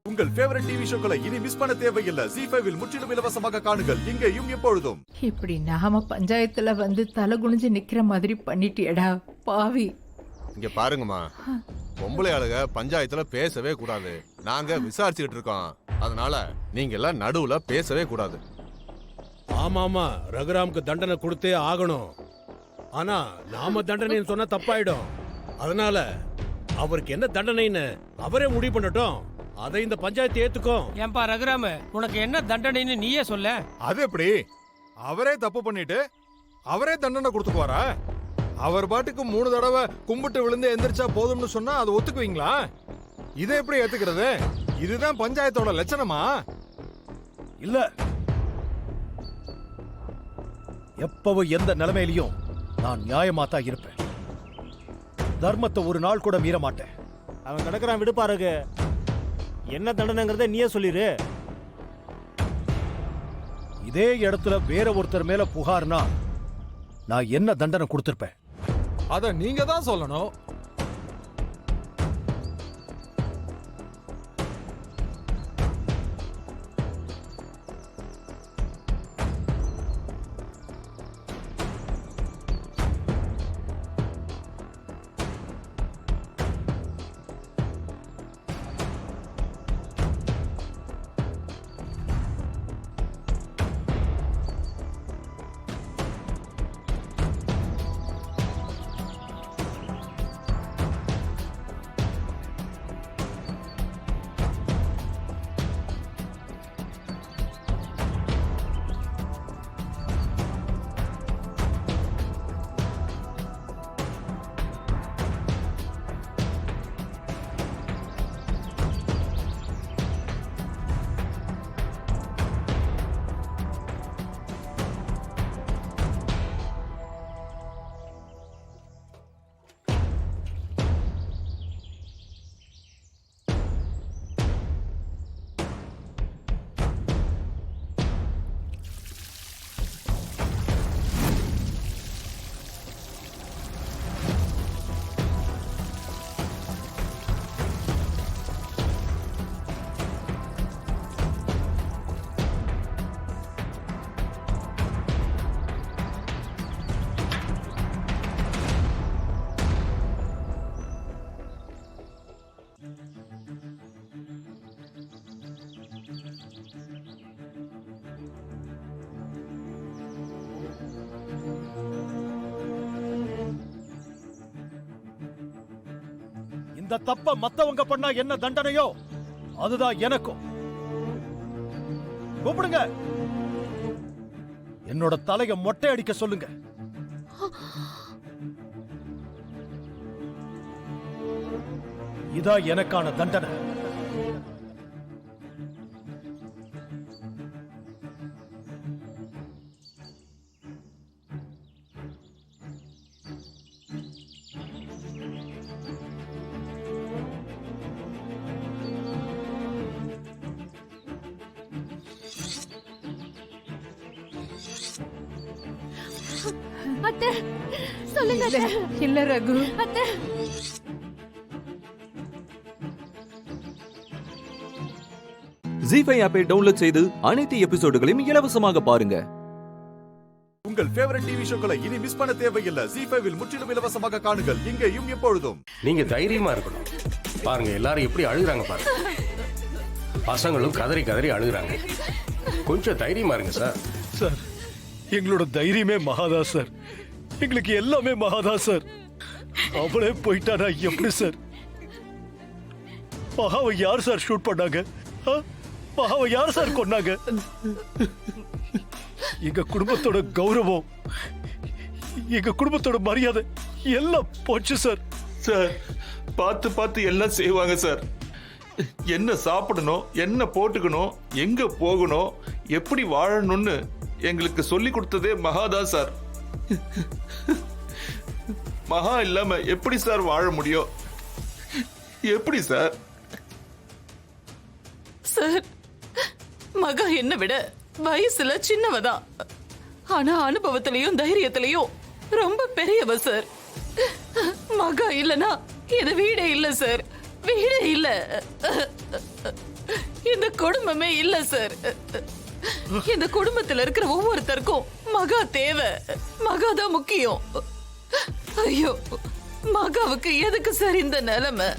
உங்கள் ஃபேவரட் டிவி ஷோக்களை இனி மிஸ் பண்ண தேவையில்லை. ஜீ5வில் முற்றிலும் இலவசமாக காணுங்கள், இங்கேயும் எப்பொழுதும். இப்படி நாம பஞ்சாயத்துல வந்து தலை குனிஞ்சு நிக்கிற மாதிரி பண்ணிட்டியடா பாவி. இங்க பாருங்கம்மா, பொம்பளை ஆளுங்க பஞ்சாயத்துல பேசவே கூடாது. நாங்க விசாரிச்சுக்கிட்டு இருக்கோம். அதனால நீங்க எல்லாம் நடுவுல பேசவே கூடாது. ஆமாமா, ரகுராமுக்கு தண்டனை கொடுத்தே ஆகணும். ஆனா நாம தண்டனைன்னு சொன்னா தப்பாயிடும். அதனால அவருக்கு என்ன தண்டனைன்னு அவரே முடிவு பண்ணட்டும். அதை இந்த பஞ்சாயத்து ஏத்துக்கும். ஏன்பா ரகுராம, உனக்கு என்ன தண்டனைன்னு நீயே சொல்ல. அது எப்படி? அவரே தப்பு பண்ணிட்டு அவரே தண்டனை கொடுத்துக்குவாரா? அவர் பாட்டுக்கு 3 தடவை கும்பிட்டு விழுந்து எந்திரிச்சா போதும்னு சொன்னா அதை ஒத்துக்குவீங்களா? இதை எப்படி ஏத்துக்கிறது? இதுதான் பஞ்சாயத்தோட லட்சணமா? இல்ல, எப்பவும் எந்த நிலைமையிலையும் நான் நியாயமா தான் இருப்பேன். தர்மத்தை ஒரு நாள் கூட மீற மாட்டேன். அவன் கிடக்குறான், விடுப்பாருங்க. என்ன தண்டனைங்கிறத நீயே சொல்லிரு. இதே இடத்துல வேற ஒருத்தர் மேல புகார்னா நான் என்ன தண்டனை கொடுத்திருப்பேன்? அத நீங்க தான் சொல்லணும். இந்த தப்ப மத்தவங்க பண்ணா என்ன தண்டனையோ அதுதான் எனக்கும். கூப்பிடுங்க, என்னோட தலைய மொட்டை அடிக்க சொல்லுங்க. இதான் எனக்கான தண்டனை. அத்தை சொல்லுங்க அத்தை. இல்ல ரகு, அத்தை ஜி5 ஆப்பை டவுன்லோட் செய்து அனைத்து எபிசோடுகளையும் இலவசமாக பாருங்க. உங்கள் ஃபேவரட் டிவி ஷோக்களை இனி மிஸ் பண்ண தேவையில்லை. ஜி5ல் முற்றிலும் இலவசமாக காணுங்கள் இங்கேயும் எப்பொழுதும். நீங்க தைரியமா இருக்கணும். பாருங்க எல்லாரும் எப்படி அழுகுறாங்க பாருங்க. பசங்களும் கதறி கதறி அழுகுறாங்க. கொஞ்சம் தைரியமா இருங்க சார். சார், எங்களோட தைரியமே மகாதா சார். எங்களுக்கு எல்லாமே மகாதா சார். அவளே போயிட்டானா எப்படி சார்? மகாவை யார் சார் ஷூட் பண்ணாங்க? மகாவை யார் சார் கொன்னாங்க? எங்க குடும்பத்தோட கௌரவம், எங்க குடும்பத்தோட மரியாதை எல்லாம் போச்சு சார். சார், பார்த்து பார்த்து எல்லாம் செய்வாங்க சார். என்ன சாப்பிடணும், என்ன போட்டுக்கணும், எங்க போகணும், எப்படி வாழணும்னு எங்களுக்கு சொல்லி கொடுத்ததே மகாதா சார். மகா இல்லாம எப்படி சார் வாழ முடியும்? எப்படி சார்? சார், மகா என்ன விட வயசுல சின்னவதான். ஆனா அனுபவத்திலையும் தைரியத்திலையும் ரொம்ப பெரியவ சார். மகா இல்லனா இது வீடே இல்ல சார். வீடே இல்ல. இந்த குடும்பமே இல்ல சார். இந்த குடும்பத்துல இருக்கிற ஒவ்வொருத்தருக்கும் மகா தேவை. மகா தான் முக்கியம். ஐயோ, மகாவுக்கு எதுக்கு சார் இந்த நிலைமை?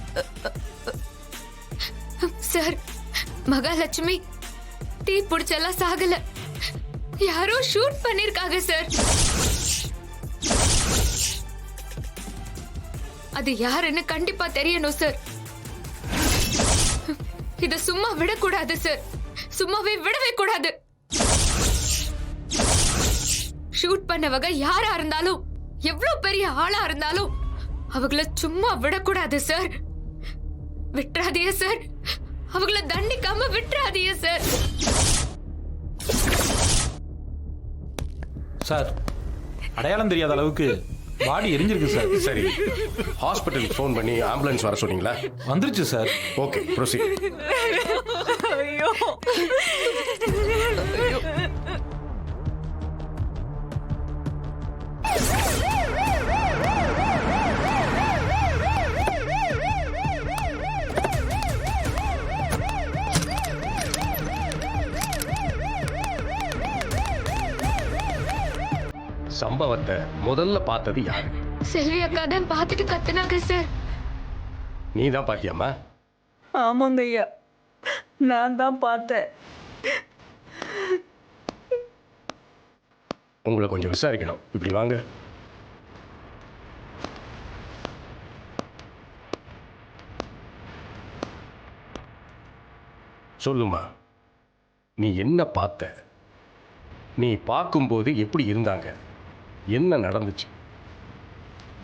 சார், மகாலட்சுமி தீ பிடிச்செல்லாம் சாகல. யாரோ ஷூட் பண்ணிருக்காங்க சார். அது யாருன்னு கண்டிப்பா தெரியணும் சார். இத சும்மா விடக்கூடாது சார். சும்மாவே விடவே கூடாது. ஷூட் பண்ணவங்க யாரா இருந்தாலும், எவ்வளவு பெரிய ஆளா இருந்தாலும் அவங்கள சும்மா விடக்கூடாது சார். விட்டுறாதீங்க சார். அவங்கள தண்டிக்காம விட்டுறாதீங்க சார். சார், அடையாளம் தெரியாத அளவுக்கு பாடி எரிஞ்சிருக்கு சார். சரி, ஹாஸ்பிட்டலுக்கு ஃபோன் பண்ணி ஆம்புலன்ஸ் வர சொன்னீங்களா? வந்துருச்சு சார். Okay, proceed. ஐயோ, சம்பவத்தை முதல்ல பார்த்தது யாரு? செல்வி அக்கா தான் பார்த்துட்டு கத்துனாங்க சார். நீ தான் பாத்தியாமா? ஆமாங்க ஐயா, நான் தான் பார்த்தேன். உங்களை கொஞ்சம் விசாரிக்கணும். இப்படி வாங்க. சொல்லுமா, நீ என்ன பார்த்த? நீ பார்க்கும்போது எப்படி இருந்தாங்க? என்ன நடந்துச்சு?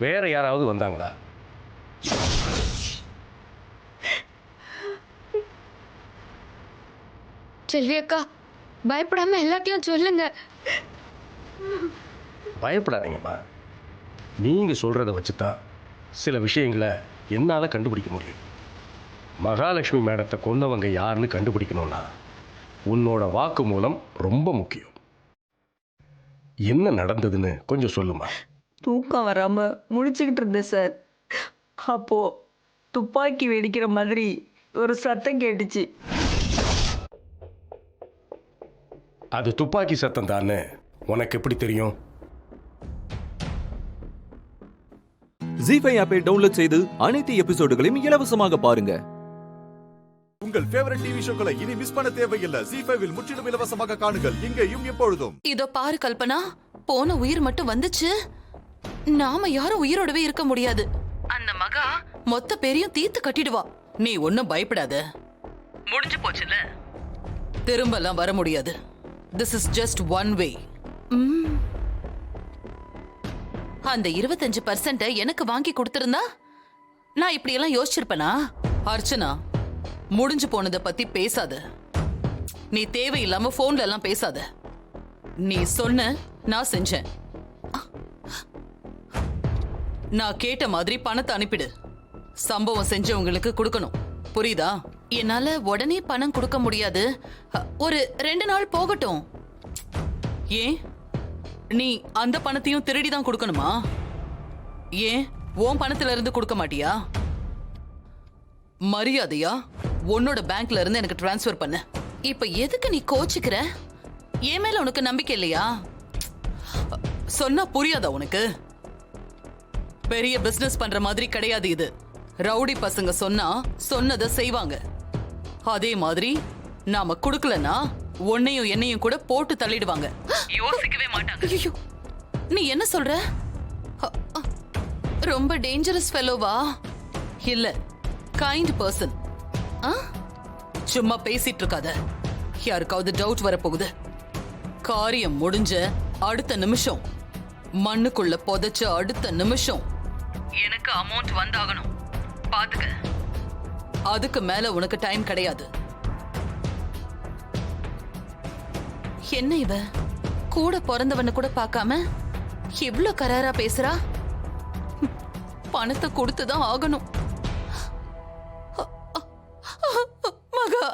வேற யாராவது வந்தாங்களா? செல்வி அக்கா, பயப்படாம எல்லாத்தையும் சொல்லுங்க. பயப்படாதீங்கம்மா. நீங்க சொல்றத வச்சுதான் சில விஷயங்களை என்னால கண்டுபிடிக்க முடியும். மகாலட்சுமி மேடத்தை கொன்னவங்க யாருன்னு கண்டுபிடிக்கணும்னா உன்னோட வாக்கு மூலம் ரொம்ப முக்கியம். என்ன நடந்ததுன்னு கொஞ்சம் சொல்லுமா. தூக்கம் வராம முழிச்சுக்கிட்டு இருந்தேன் சார். அப்போ துப்பாக்கி வெடிக்கிற மாதிரி ஒரு சத்தம் கேட்டுச்சு. அது துப்பாக்கி சத்தம் தானே உனக்கு எப்படி தெரியும்? ஜி5 ஆப்பை டவுன்லோட் செய்து அனைத்து எபிசோடுகளையும் இலவசமாக பாருங்க. உங்கள் ஃபேவரட் டிவி ஷோக்களை இனி மிஸ் பண்ண தேவையில்லை. ஜி5ல் முற்றிலும் இலவசமாக காணுங்கள் இங்கேயும் எப்பொழுதும். இதோ பாரு கல்பனா, போன உயிர் மட்டும் வந்துச்சு. நாம யாரும் உயிரோடவே இருக்க முடியாது. அந்த மகா மொத்த பேரையும் தீர்த்து கட்டிடுவா. நீ ஒன்னும் பயப்படாத. முடிஞ்சு போச்சுல, திரும்பலாம் வர முடியாது. This is just one way. அந்த 25% எனக்கு வாங்கி கொடுத்திருந்தா நான் இப்படி எல்லாம் யோசிச்சிருப்பேனா? அர்ச்சனா, முடிஞ்சு போனதை பத்தி பேசாத. நீ தேவையில்லாம போன்ல எல்லாம் பேசாத. நீ சொன்ன, நான் செஞ்சேன். நான் கேட்ட மாதிரி பணத்தை அனுப்பிடு. சம்பவம் செஞ்சவங்களுக்கு கொடுக்கணும், புரியுதா? என்னால உடனே பணம் கொடுக்க முடியாது, ஒரு 2 நாள் போகட்டும். ஏன் நீ அந்த பணத்தையும் திருடி தான் கொடுக்கணுமா? ஏன் உன் பணத்துல இருந்து கொடுக்க மாட்டியா? மரியாதையா உன்னோட பேங்க்ல இருந்து எனக்கு டிரான்ஸ்ஃபர் பண்ண. இப்ப எதுக்கு நீ கோச்சிக்கிற? என் மேல உனக்கு நம்பிக்கை இல்லையா? சொன்னா புரியாதா உனக்கு? பெரிய பிசினஸ் பண்ற மாதிரி கிடையாது இது. ரவுடி பசங்க சொன்னா சொன்னதை செய்வாங்க. அதே மாதிரி நாம குடுக்கலன்னா உன்னையும் என்னையும் கூட போட்டு தள்ளிடுவாங்க. யோசிக்கவே மாட்டாங்க. நீ என்ன சொல்ற? ரொம்ப டேஞ்சரஸ் ஃபெலோவா? இல்ல, கைண்ட் பர்சன். சும்மா பேசிட்டு இருக்காத. யாருக்காவது டவுட் வரப்போகுது. காரியம் முடிஞ்ச அடுத்த நிமிஷம், மண்ணுக்குள்ள புதைச்ச அடுத்த நிமிஷம் எனக்கு அமௌண்ட் வந்தாகணும். பாத்துக்க. அதுக்கு மேல உனக்கு டைம் கிடையாது. என்ன இவ கூட பிறந்தவன கூட பார்க்காம இவ்ளோ கராரா பேசுறா? பணத்தை கொடுத்துதான் ஆகணும். மகா,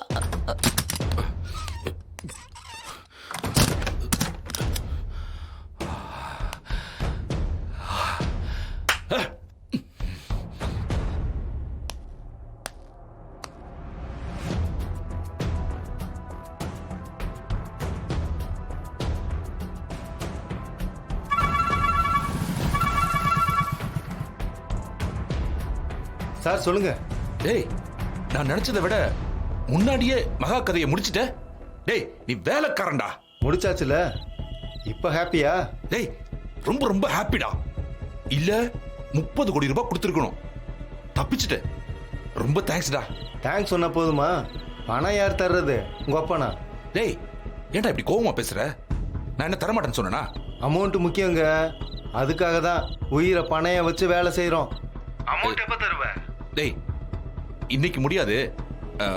சார் சொல்லுங்க. டேய், நான் நினைச்சதை விட முன்னாடியே மகா கதையை முடிச்சிட்ட. டேய், நீ வேலைக்காரன்டா. முடிச்சாச்சுல, இப்ப ஹாப்பியா? டேய், ரொம்ப ரொம்ப ஹாப்பிடா. இல்ல 30 கோடி ரூபாய் கொடுத்துருக்கணும். தப்பிச்சுட்ட. ரொம்ப தேங்க்ஸ்டா. தேங்க்ஸ் சொன்ன போதுமா? பணம் யார் தர்றது? உங்க அப்பனா? டேய், ஏன்டா இப்படி கோவமா பேசுற? நான் என்ன தரமாட்டேன்னு சொன்னா? அமௌண்ட் முக்கியங்க. அதுக்காக தான் உயிரை பணைய வச்சு வேலை செய்யறோம். அமௌண்ட் எப்ப தருவ? டேய், இன்னைக்கு முடியாது,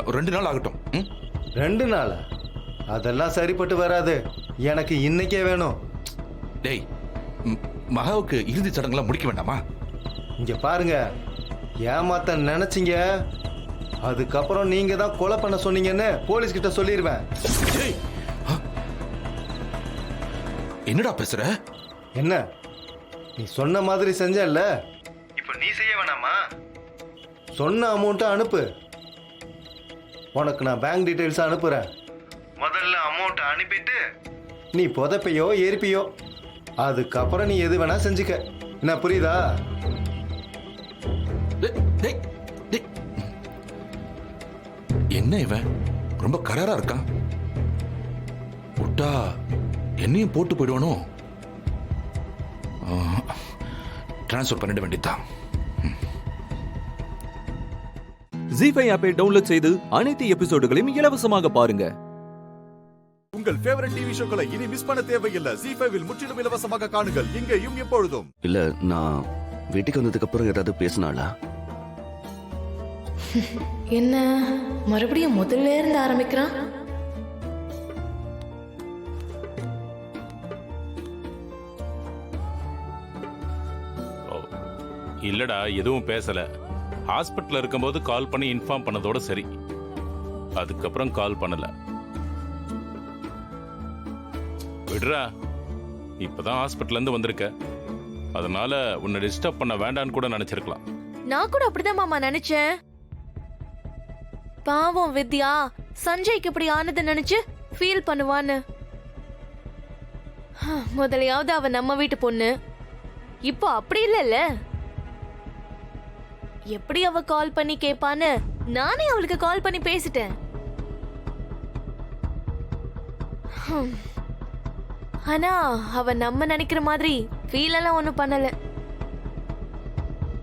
ஒரு 2 நாள் ஆகட்டும். 2 நாள்? அதெல்லாம் சரிப்பட்டு வராது. எனக்கு இன்னைக்கே வேணும். டேய், மகாவுக்கு இறுதி சடங்குலாம் முடிக்க வேண்டாமா? இங்க பாருங்க, ஏமாத்த நினைச்சீங்க, அதுக்கப்புறம் நீங்க தான் கொலை பண்ண சொன்னீங்கன்னு போலீஸ் கிட்ட சொல்லிடுவேன். என்னடா பேசுற? என்ன நீ சொன்ன மாதிரி செஞ்சல, இப்ப நீ செய்ய வேணாமா? சொன்ன அமௌண்ட்டை அனுப்பு. உனக்கு நான் பேங்க் டீடைல்ஸ் அனுப்புறேன். முதல்ல அமௌண்ட் அனுப்பிட்டு நீ புதைப்பையோ எரிப்பியோ, அதுக்கப்புறம் நீ எது வேணா செஞ்சுக்க. என்ன புரியுதா? என்ன இவன் ரொம்ப கராரா இருக்கான். விட்டா என்னையும் போட்டு போயிடுவானோ? டிரான்ஸ்ஃபர் பண்ணிட வேண்டியதான். ஜீ5 ஆப்பை டவுன்லோட் செய்து அனைத்து எபிசோடுகளையும் இலவசமாக பாருங்க. உங்கள் ஃபேவரட் டிவி ஷோக்களை இனி மிஸ் பண்ண தேவையில்லை. ஜீ5 முற்றிலும் இலவசமாக காணுங்கள், இங்கேயும் எப்பொழுதும். இல்ல, நான் வீட்டுக்கு வந்ததுக்கு அப்புறம் ஏதாவது பேசினாளா? என்ன மறுபடியும் முதல்ல இருந்து ஆரம்பிக்கிறான்? இல்லடா, எதுவும் பேசல. ஹாஸ்பிட்டல் இருக்கும்போது கால் பண்ணி இன்ஃபார்ம் பண்ணதோட சரி. அதுக்கப்புறம் கால் பண்ணல. விடுறா, இப்பதான் ஹாஸ்பிட்டல்ல இருந்து வந்திருக்க. அதனால உன்னை டிஸ்டர்ப் பண்ண வேண்டான்னு கூட நினைச்சிருக்கலாம். நான் கூட அப்படிதான் மாமா நினைச்சேன். பாவம் வித்யா, சஞ்சய்க்கு இப்படி ஆனது நினைச்சு ஃபீல் பண்ணுவான்னு. முதலையாவது அவ நம்ம வீட்டு பொண்ணு, இப்போ அப்படி இல்லைல்ல. எப்படி அவ கால் பண்ணி கேட்பான்னு நானே அவளுக்கு கால் பண்ணி பேசிட்டேன். ஆனா அவ நம்ம நினைக்கிற மாதிரி ஃபீல் எல்லாம் ஒண்ணும் பண்ணல.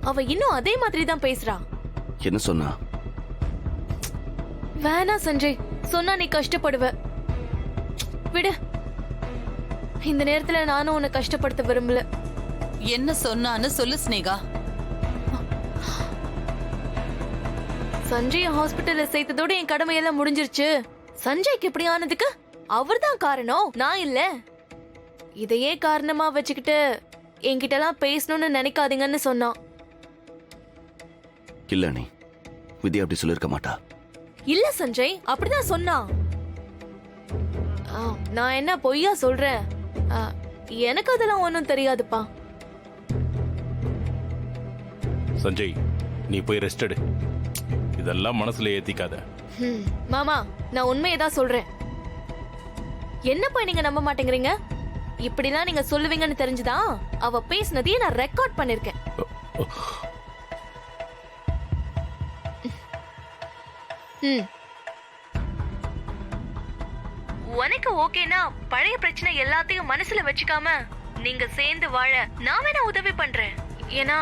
அவ இன்னும் அதே மாதிரி தான் பேசுறா. என்ன சொன்னா? வேணா சஞ்சய், சொன்னா நீ கஷ்டப்படுவ. விடு. இந்த நேரத்துல நானும் உன்னை கஷ்டப்படுத்த விரும்பல. என்ன சொன்னான்னு சொல்லு ஸ்னேகா. சஞ்சய் ஹாஸ்பிட்டல்ல சேர்த்ததோட என் கடமையெல்லாம் முடிஞ்சிருச்சு. சஞ்சய்க்கு இப்படி ஆனதுக்கு அவர்தான் காரணம், நான் இல்ல. இதையே காரணமா வச்சுக்கிட்டு என்கிட்ட எல்லாம் பேசணும்னு நினைக்காதீங்கன்னு சொன்னான். இல்ல நீ வித்யா அப்படி சொல்லிருக்க மாட்டா. இல்ல சஞ்சய், அப்படிதான் சொன்னான். நான் என்ன பொய்யா சொல்றேன்? எனக்கு அதெல்லாம் ஒன்றும் தெரியாதுப்பா. சஞ்சய், நீ போய் ரெஸ்ட் எடு. இதெல்லாம் மனசுல ஏத்திக்காத. மாமா, நான் உண்மையை தான் சொல்றேன். என்னப்பா நீங்க நம்ப மாட்டேங்கிறீங்க? இப்படிலாம் நீங்க சொல்லுவீங்கன்னு தெரிஞ்சுதான் அவ பேசினதையே நான் ரெக்கார்ட் பண்ணிருக்கேன். உனக்கு ஓகேனா பழைய பிரச்சனை எல்லாத்தையும் மனசுல வச்சுக்காம நீங்க சேர்ந்து வாழ நான் வேணா உதவி பண்றேன். ஏன்னா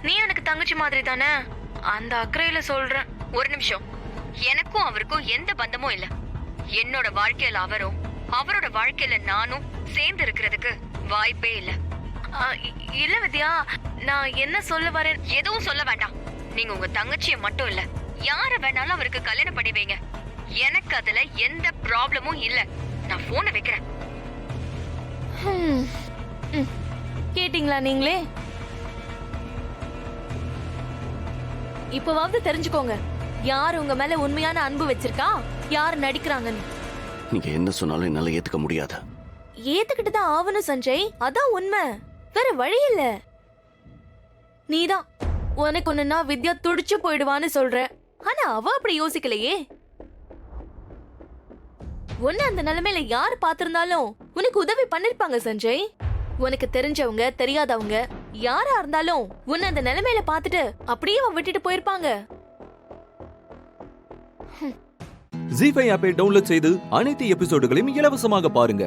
நீ எனக்கு தங்கச்சி மாதிரி தானே, அந்த அக்கறையில சொல்றேன். ஒரு நிமிஷம். எனக்கும் அவருக்கும் எந்த பந்தமும் இல்ல. என்னோட வாழ்க்கையில அவரும் அவரோட வாழ்க்கையில நானும் சேர்ந்து இருக்கிறதுக்கு வாய்ப்பே இல்ல. இல்ல வித்யா, நான் என்ன சொல்ல வரேன்? எதுவும் சொல்ல வேண்டாம். நீங்க உங்க தங்கச்சிய மட்டும் இல்ல, யார வேணாலும் அவருக்கு கல்யாணம் பண்ணி வைங்க. எனக்கு அதுல எந்த ப்ராப்ளமும் இல்ல. நான் போனை வைக்கிறேன். கேட்டீங்களா நீங்களே? இப்பவாவது தெரிஞ்சுக்கோங்க, யார் உங்க மேல உண்மையான அன்பு வச்சிருக்கா, யார் நடிக்கிறாங்கன்னு. நீங்க என்ன சொன்னாலும் என்னால ஏத்துக்க முடியாது. ஏத்துக்கிட்டு தான் ஆவணும் சஞ்சய், அதான் உண்மை, வேற வழி இல்ல. நீதான் உனக்கு ஒண்ணுன்னா வித்யா துடிச்சு போயிடுவான்னு சொல்ற, ஆனா அவ அப்படி யோசிக்கலையே. உன்ன அந்த நிலைமையில யார் பாத்திருந்தாலும் உனக்கு உதவி பண்ணிருப்பாங்க சஞ்சய். உனக்கு தெரிஞ்சவங்க தெரியாதவங்க யாரா இருந்தாலும் உன்ன அந்த நிலைமையில பாத்துட்டு அப்படியே விட்டுட்டு போயிருப்பாங்க. ஜீ5 ஆப்பை டவுன்லோட் செய்து அனைத்து எபிசோடுகளையும் இலவசமாக பாருங்க.